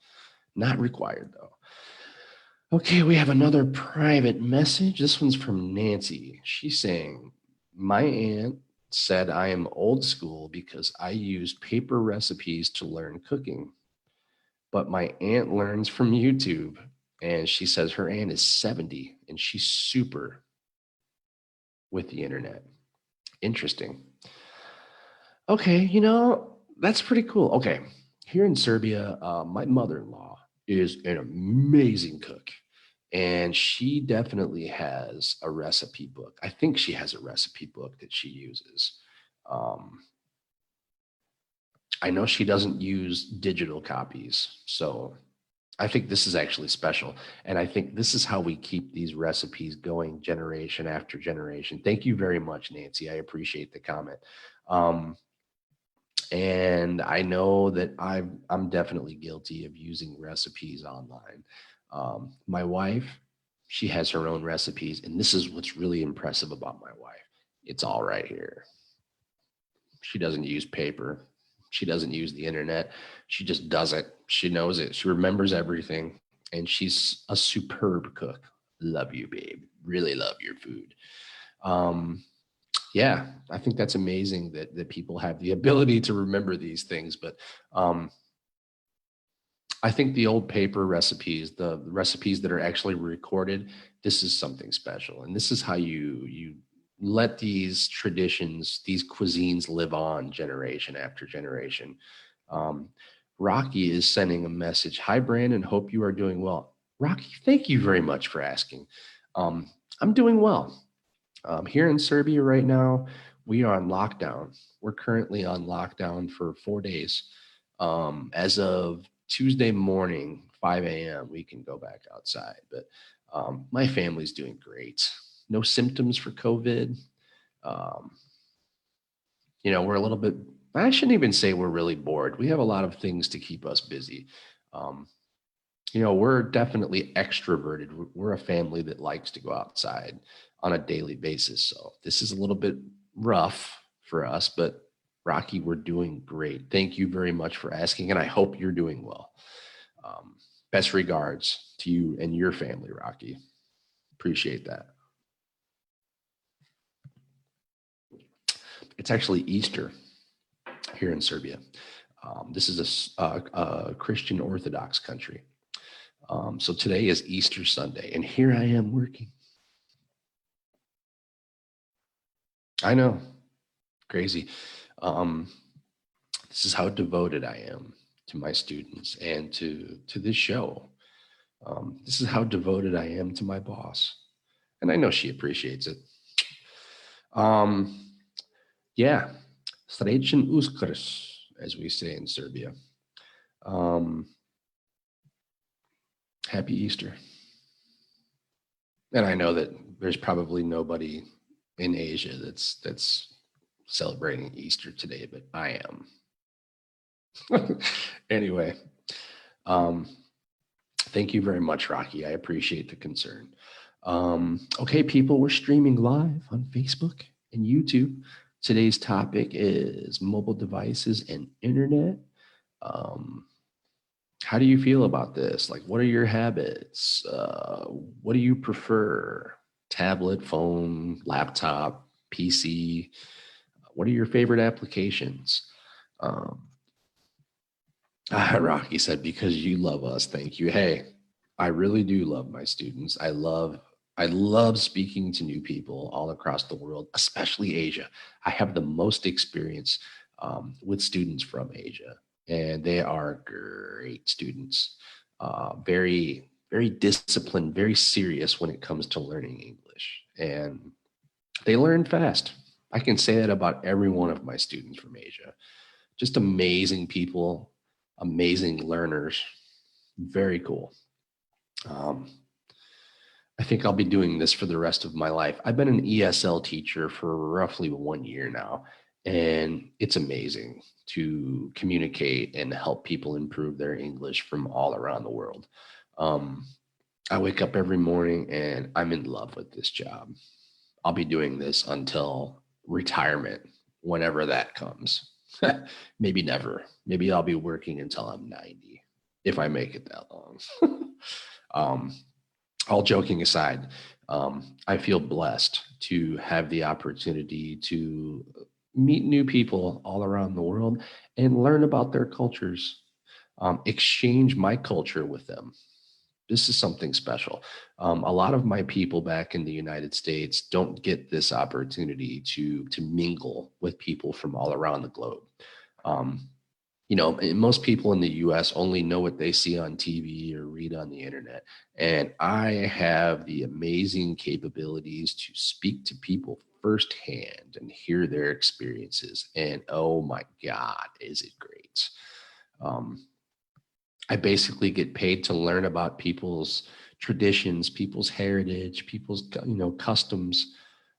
Not required, though. Okay, we have another private message. This one's from Nancy. She's saying, my aunt said I am old school because I used paper recipes to learn cooking. But my aunt learns from YouTube, and she says her aunt is 70 and she's super with the internet. Interesting. Okay, that's pretty cool. Okay, here in Serbia, my mother-in-law is an amazing cook, and she definitely has a recipe book. I think she has a recipe book that she uses. Um, I know she doesn't use digital copies, so I think this is actually special. And I think this is how we keep these recipes going generation after generation. Thank you very much, Nancy. I appreciate the comment. Um, and I know that I'm definitely guilty of using recipes online. My wife, she has her own recipes, and this is what's really impressive about my wife. It's all right here. She doesn't use paper. She doesn't use the internet. She just does it. She knows it. She remembers everything, and she's a superb cook. Love you, babe. Really love your food. Um, yeah, I think that's amazing that people have the ability to remember these things. But um, I think the old paper recipes, the recipes that are actually recorded, this is something special, and this is how you let these traditions, these cuisines live on generation after generation. Um, Rocky is sending a message. Hi, Brandon. Hope you are doing well. Rocky, thank you very much for asking. I'm doing well. Here in Serbia right now, we are on lockdown. We're currently on lockdown for 4 days. As of Tuesday morning, 5 a.m., we can go back outside. But my family's doing great. No symptoms for COVID. Um, we're a little bit, I shouldn't even say we're really bored. We have a lot of things to keep us busy. Um, we're definitely extroverted. We're a family that likes to go outside on a daily basis. So this is a little bit rough for us, but Rocky, we're doing great. Thank you very much for asking, and I hope you're doing well. Um, Best regards to you and your family, Rocky. Appreciate that. It's actually Easter here in Serbia. This is a Christian Orthodox country. So today is Easter Sunday, and here I am working. I know, crazy. Um, this is how devoted I am to my students and to this show. This is how devoted I am to my boss, and I know she appreciates it. Um, yeah, Srećan Uskrs, as we say in Serbia. Um, Happy Easter. And I know that there's probably nobody in Asia that's celebrating Easter today, but I am. Anyway, um, thank you very much, Rocky. I appreciate the concern. Okay, people, we're streaming live on Facebook and YouTube. Today's topic is mobile devices and internet. Um, how do you feel about this? Like, what are your habits? What do you prefer? Tablet, phone, laptop, PC? What are your favorite applications? Um, Rocky said, because you love us. Thank you. Hey, I really do love my students. I love speaking to new people all across the world, especially Asia. I have the most experience with students from Asia, and they are great students. Very, very disciplined, very serious when it comes to learning English, and they learn fast. I can say that about every one of my students from Asia. Just amazing people, amazing learners. Very cool. Um, I think I'll be doing this for the rest of my life. I've been an ESL teacher for roughly 1 year now, and it's amazing to communicate and help people improve their English from all around the world. Um, I wake up every morning and I'm in love with this job. I'll be doing this until retirement, whenever that comes. Maybe never. Maybe I'll be working until I'm 90 if I make it that long. um, all joking aside, I feel blessed to have the opportunity to meet new people all around the world and learn about their cultures, exchange my culture with them. This is something special. A lot of my people back in the United States don't get this opportunity to mingle with people from all around the globe. Um, and most people in the US only know what they see on TV or read on the internet. And I have the amazing capabilities to speak to people firsthand and hear their experiences. And oh my God, is it great? Um, I basically get paid to learn about people's traditions, people's heritage, people's customs,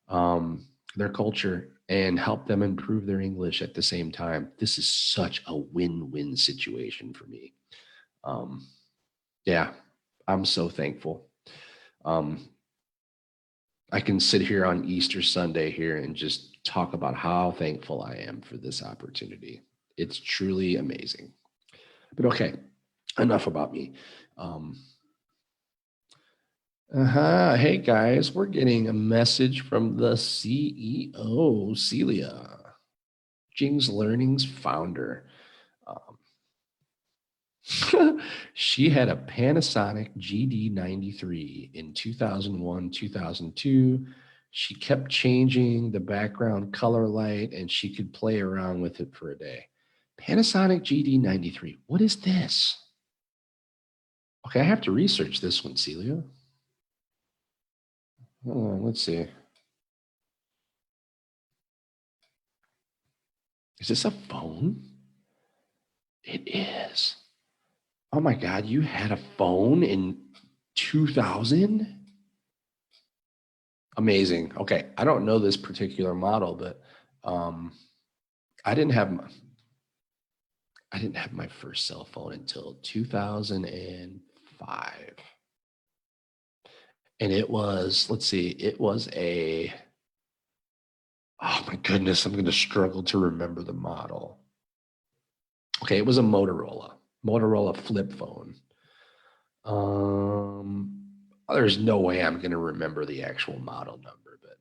their culture, and help them improve their English at the same time. This is such a win-win situation for me. Um, yeah, I'm so thankful. Um, I can sit here on Easter Sunday here and just talk about how thankful I am for this opportunity. It's truly amazing. But okay, enough about me. Um, Hey guys, we're getting a message from the CEO, Celia, Jing's Learning's founder. Um, she had a Panasonic GD93 in 2001, 2002. She kept changing the background color light and she could play around with it for a day. Panasonic GD93. What is this? Okay, I have to research this one, Celia. Let's see. Is this a phone? It is. Oh my God, you had a phone in 2000? Amazing. Okay, I don't know this particular model, but um, I didn't have my, I didn't have my first cell phone until 2005. And it was, let's see, it was oh my goodness, I'm going to struggle to remember the model. Okay, it was a Motorola flip phone. There's no way I'm going to remember the actual model number, but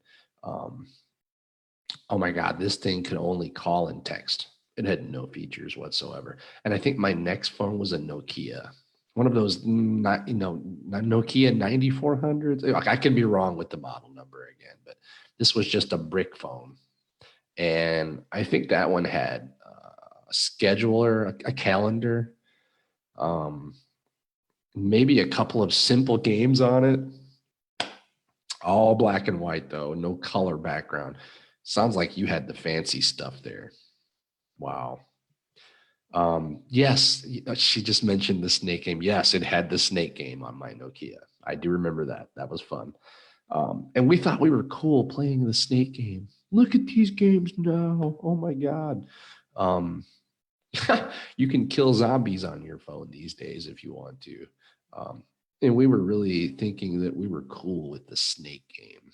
oh my God, this thing could only call and text. It had no features whatsoever. And I think my next phone was a Nokia, one of those not Nokia 9400s. I could be wrong with the model number again, but this was just a brick phone. And I think that one had a scheduler, a calendar, um, maybe a couple of simple games on it. All black and white though, no color background. Sounds like you had the fancy stuff there. Wow. Yes, she just mentioned the snake game. Yes, it had the snake game on my Nokia. I do remember that. That was fun. And we thought we were cool playing the snake game. Look at these games now. Oh my God. Um, you can kill zombies on your phone these days if you want to. Um, and we were really thinking that we were cool with the snake game.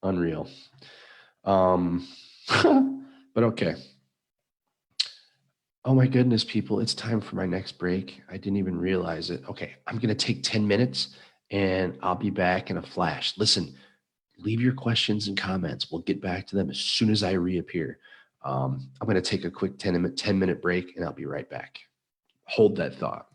Unreal. But okay. Oh my goodness, people, it's time for my next break. I didn't even realize it. Okay, I'm going to take 10 minutes and I'll be back in a flash. Listen, leave your questions and comments. We'll get back to them as soon as I reappear. I'm going to take a quick 10-minute break and I'll be right back. Hold that thought.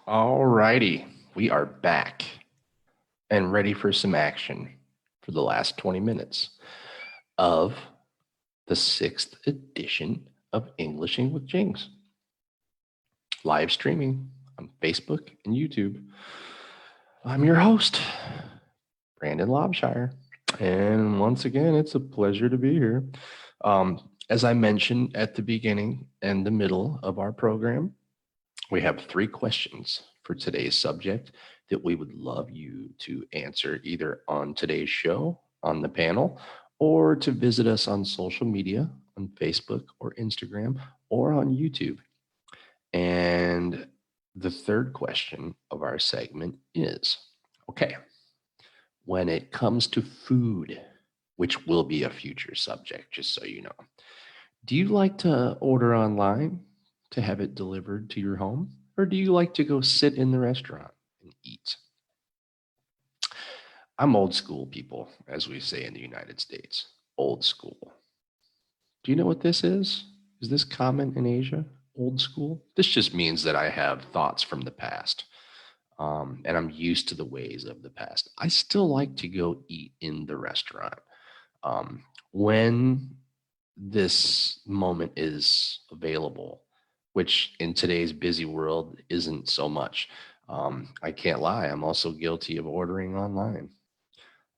All righty. We are back and ready for some action for the last 20 minutes of the sixth edition of Englishing with Jings, live streaming on Facebook and YouTube. I'm your host, Brandon Lobshire. And once again, it's a pleasure to be here. As I mentioned at the beginning and the middle of our program, we have 3 questions for today's subject that we would love you to answer either on today's show, on the panel, or to visit us on social media, on Facebook or Instagram, or on YouTube. And the third question of our segment is, okay, when it comes to food, which will be a future subject, just so you know, do you like to order online to have it delivered to your home? Or do you like to go sit in the restaurant and eat? I'm old school, people, as we say in the United States. Old school. Do you know what this is? Is this common in Asia? Old school? This just means that I have thoughts from the past. And I'm used to the ways of the past. I still like to go eat in the restaurant. When this moment is available, which in today's busy world isn't so much. I can't lie, I'm also guilty of ordering online.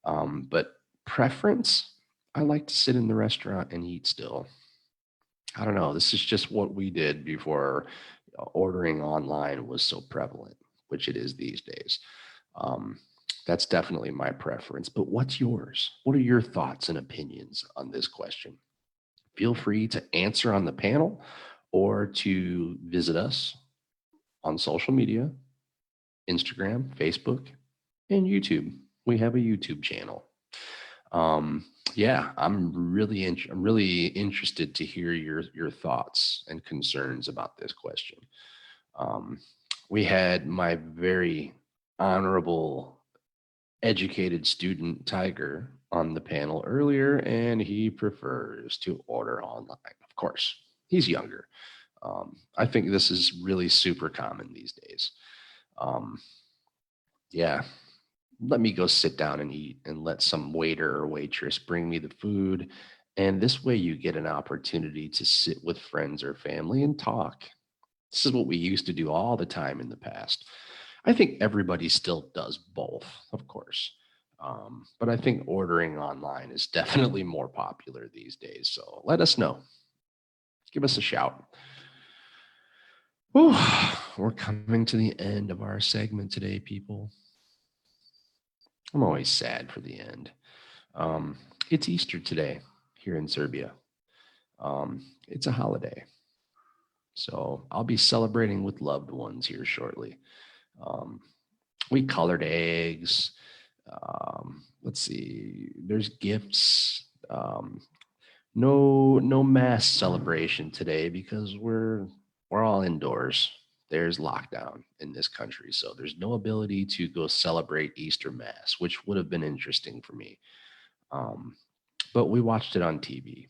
But preference, I like to sit in the restaurant and eat still. I don't know. This is just what we did before ordering online was so prevalent, which it is these days. Um, that's definitely my preference. But what's yours? What are your thoughts and opinions on this question? Feel free to answer on the panel or to visit us on social media, Instagram, Facebook, and YouTube. We have a YouTube channel. Yeah, I'm really interested to hear your thoughts and concerns about this question. Um, we had my very honorable, educated student Tiger on the panel earlier, and he prefers to order online. Of course, he's younger. I think this is really super common these days. Um, yeah, let me go sit down and eat and let some waiter or waitress bring me the food. And this way you get an opportunity to sit with friends or family and talk. This is what we used to do all the time in the past. I think everybody still does both, of course. But I think ordering online is definitely more popular these days. So let us know. Give us a shout. Whew, we're coming to the end of our segment today, people. I'm always sad for the end. Um, it's Easter today here in Serbia. It's a holiday. So I'll be celebrating with loved ones here shortly. Um, we colored eggs. Let's see, there's gifts. No mass celebration today because we're all indoors. There's lockdown in this country, so there's no ability to go celebrate Easter Mass, which would have been interesting for me. Um, but we watched it on TV.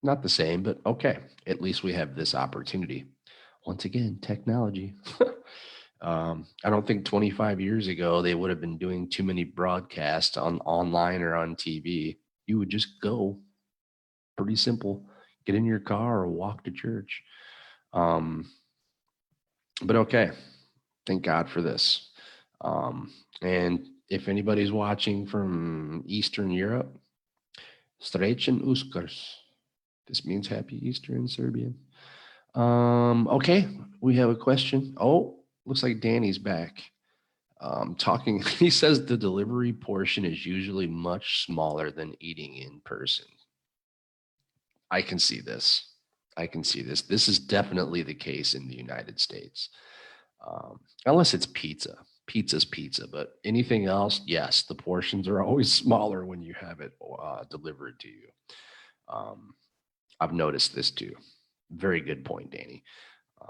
Not the same, but okay. At least we have this opportunity. Once again, technology. I don't think 25 years ago they would have been doing too many broadcasts on online or on TV. You would just go. Pretty simple. Get in your car or walk to church. Um, but okay. Thank God for this. And if anybody's watching from Eastern Europe, Srećan Uskrs. This means Happy Easter in Serbian. Okay, we have a question. Oh, looks like Danny's back. Talking, he says the delivery portion is usually much smaller than eating in person. I can see this. I can see this. This is definitely the case in the United States. Unless it's pizza. Pizza's pizza, but anything else, yes, the portions are always smaller when you have it delivered to you. Um, I've noticed this too. Very good point, Danny.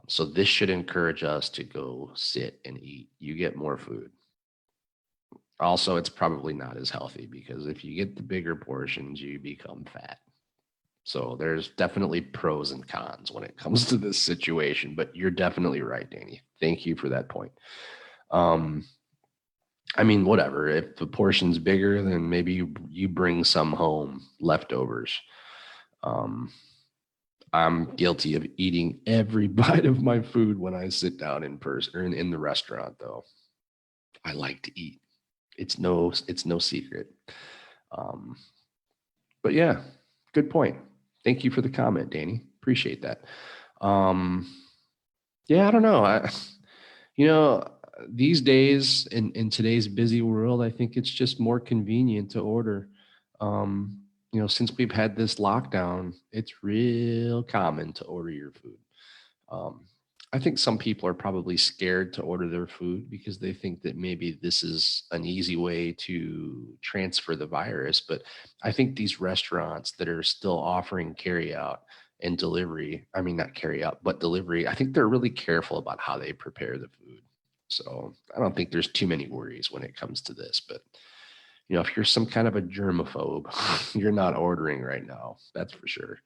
So this should encourage us to go sit and eat. You get more food. Also, it's probably not as healthy because if you get the bigger portions, you become fat. So there's definitely pros and cons when it comes to this situation, but you're definitely right, Danny. Thank you for that point. Um, I mean, whatever. If the portion's bigger, then maybe you bring some home leftovers. Um, I'm guilty of eating every bite of my food when I sit down in person or in the restaurant, though. I like to eat. It's no secret. Um, but yeah, good point. Thank you for the comment, Danny. Appreciate that. Um, yeah, I don't know. You know, these days in today's busy world, I think it's just more convenient to order. Since we've had this lockdown, it's real common to order your food. Um, I think some people are probably scared to order their food because they think that maybe this is an easy way to transfer the virus. But I think these restaurants that are still offering carry out and delivery, I mean, not carry out, but delivery, I think they're really careful about how they prepare the food. So I don't think there's too many worries when it comes to this. But, if you're some kind of a germaphobe, you're not ordering right now. That's for sure.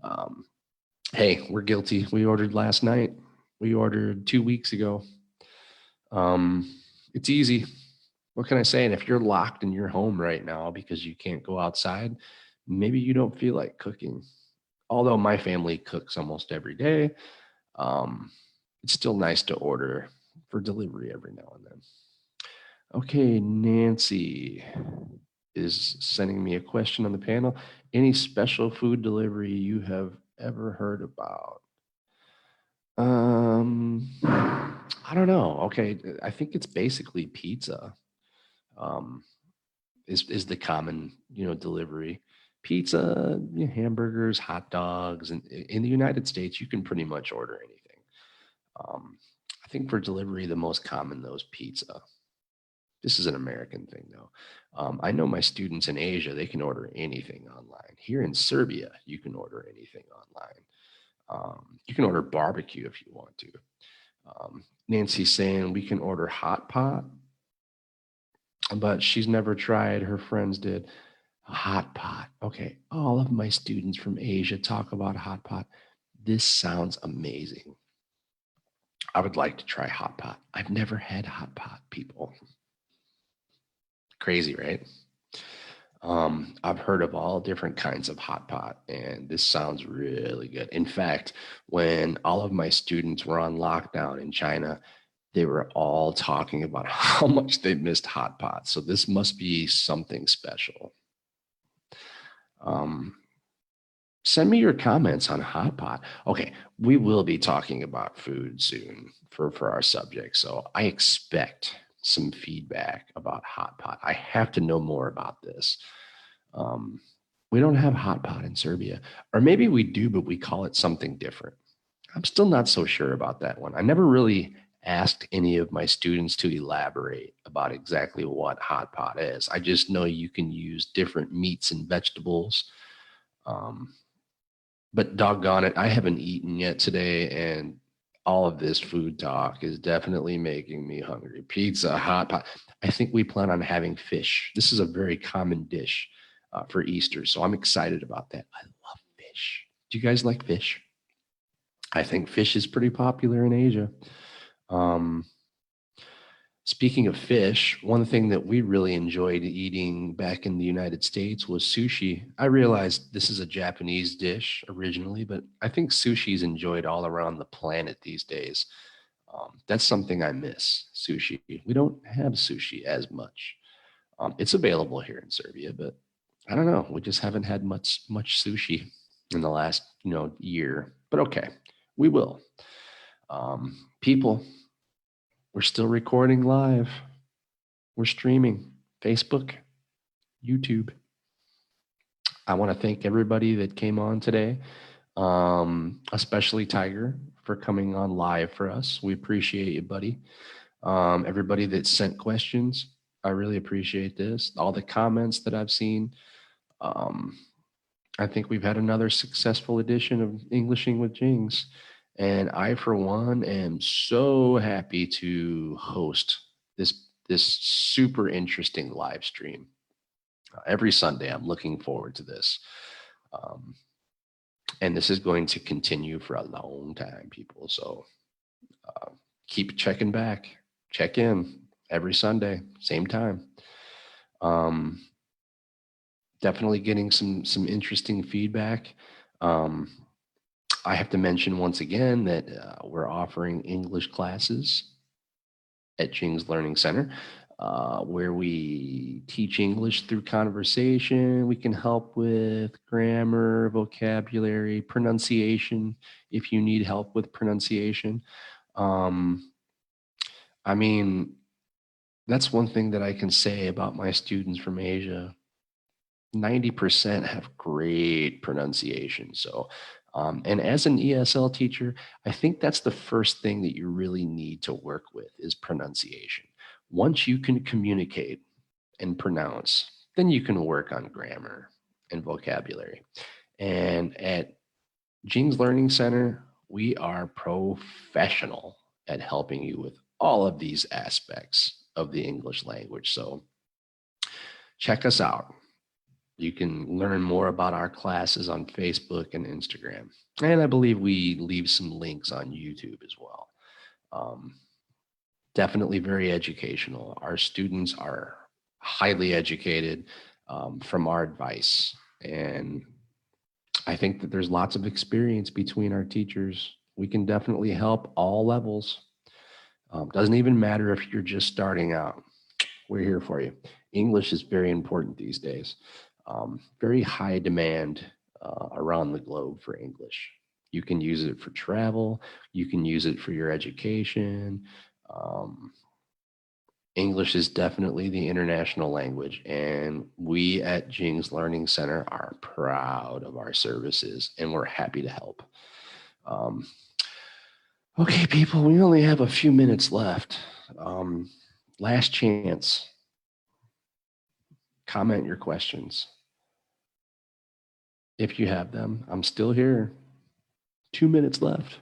Um, Hey, we're guilty. We ordered last night. We ordered 2 weeks ago. Um, it's easy. What can I say? And if you're locked in your home right now because you can't go outside, maybe you don't feel like cooking. Although my family cooks almost every day, um, it's still nice to order for delivery every now and then. Okay, Nancy is sending me a question on the panel. Any special food delivery you have ever heard about? I don't know. Okay, I think it's basically pizza. Um, is the common delivery. Pizza, hamburgers, hot dogs, and in the United States, you can pretty much order anything. Um, I think for delivery, the most common though is pizza. This is an American thing though. I know my students in Asia, they can order anything online. Here in Serbia, you can order anything online. You can order barbecue if you want to. Nancy's saying we can order hot pot, but she's never tried. Her friends did. A hot pot. Okay. All of my students from Asia talk about hot pot. This sounds amazing. I would like to try hot pot. I've never had hot pot, people. Crazy, right? I've heard of all different kinds of hot pot, and this sounds really good. In fact, when all of my students were on lockdown in China, they were all talking about how much they missed hot pot. So this must be something special. Um, Send me your comments on hot pot. Okay, we will be talking about food soon for our subject. So I expect some feedback about hot pot. I have to know more about this. Um, we don't have hot pot in Serbia, or maybe we do, but we call it something different. I'm still not so sure about that one. I never really asked any of my students to elaborate about exactly what hot pot is. I just know you can use different meats and vegetables. Um, but doggone it, I haven't eaten yet today, and all of this food talk is definitely making me hungry. Pizza, hot pot. I think we plan on having fish. This is a very common dish for Easter, so I'm excited about that. I love fish. Do you guys like fish? I think fish is pretty popular in Asia. Um, Speaking of fish, one thing that we really enjoyed eating back in the United States was sushi. I realized this is a Japanese dish originally, but I think sushi is enjoyed all around the planet these days. That's something I miss, sushi. We don't have sushi as much. It's available here in Serbia, but I don't know. We just haven't had much sushi in the last year. But okay, we will. People, we're still recording live. We're streaming Facebook, YouTube. I want to thank everybody that came on today, especially Tiger for coming on live for us. We appreciate you, buddy. Everybody that sent questions, I really appreciate this. All the comments that I've seen. Um, I think we've had another successful edition of Englishing with Jings. And I, for one, am so happy to host this super interesting live stream every Sunday. I'm looking forward to this. Um, And this is going to continue for a long time, people. So keep checking back, check in every Sunday, same time. Um, Definitely getting some interesting feedback. Um, I have to mention once again that we're offering English classes at Jing's Learning Center, where we teach English through conversation. We can help with grammar, vocabulary, pronunciation if you need help with pronunciation. Um, I mean, that's one thing that I can say about my students from Asia. 90% have great pronunciation. So, and as an ESL teacher, I think that's the first thing that you really need to work with is pronunciation. Once you can communicate and pronounce, then you can work on grammar and vocabulary. And at Jing's Learning Center, we are professional at helping you with all of these aspects of the English language. So check us out. You can learn more about our classes on Facebook and Instagram. And I believe we leave some links on YouTube as well. Um, Definitely very educational. Our students are highly educated from our advice. And I think that there's lots of experience between our teachers. We can definitely help all levels. Doesn't even matter if you're just starting out. We're here for you. English is very important these days. Very high demand around the globe for English. You can use it for travel. You can use it for your education. Um, English is definitely the international language, and we at Jing's Learning Center are proud of our services, and we're happy to help. Um, okay, people, we only have a few minutes left. Last chance. Comment your questions if you have them. I'm still here. 2 minutes left.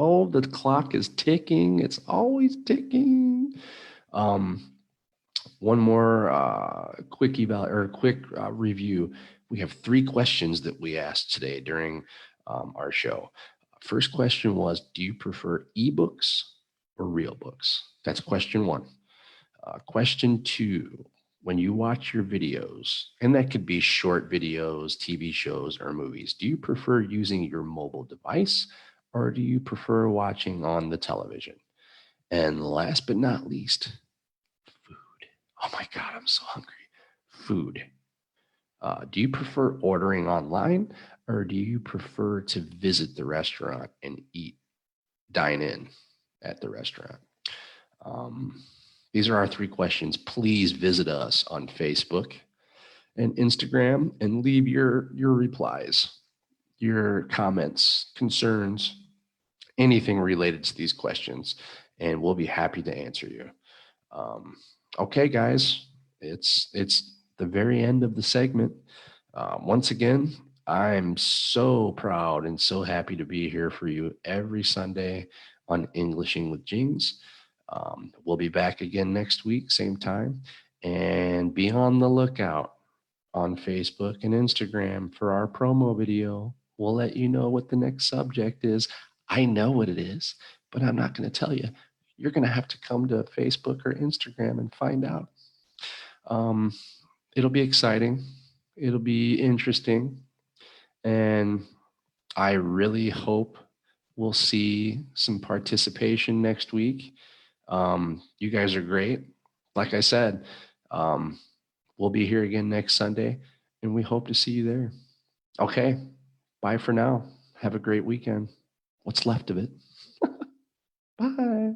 Oh, the clock is ticking. It's always ticking. Um, One more quick review. We have 3 questions that we asked today during our show. First question was, do you prefer ebooks or real books? That's question 1. Question 2, when you watch your videos, and that could be short videos, TV shows, or movies, do you prefer using your mobile device or do you prefer watching on the television? And last but not least, food. Oh my God, I'm so hungry. Food. Do you prefer ordering online or do you prefer to visit the restaurant and dine in at the restaurant? Um, these are our 3 questions. Please visit us on Facebook and Instagram and leave your replies, your comments, concerns, anything related to these questions, and we'll be happy to answer you. Um, okay, guys, it's the very end of the segment. Once again, I'm so proud and so happy to be here for you every Sunday on Englishing with Jings. We'll be back again next week, same time, and be on the lookout on Facebook and Instagram for our promo video. We'll let you know what the next subject is. I know what it is, but I'm not going to tell you. You're going to have to come to Facebook or Instagram and find out. Um, it'll be exciting. It'll be interesting. And I really hope we'll see some participation next week. You guys are great. Like I said, we'll be here again next Sunday, and we hope to see you there. Okay, bye for now. Have a great weekend. What's left of it. Bye.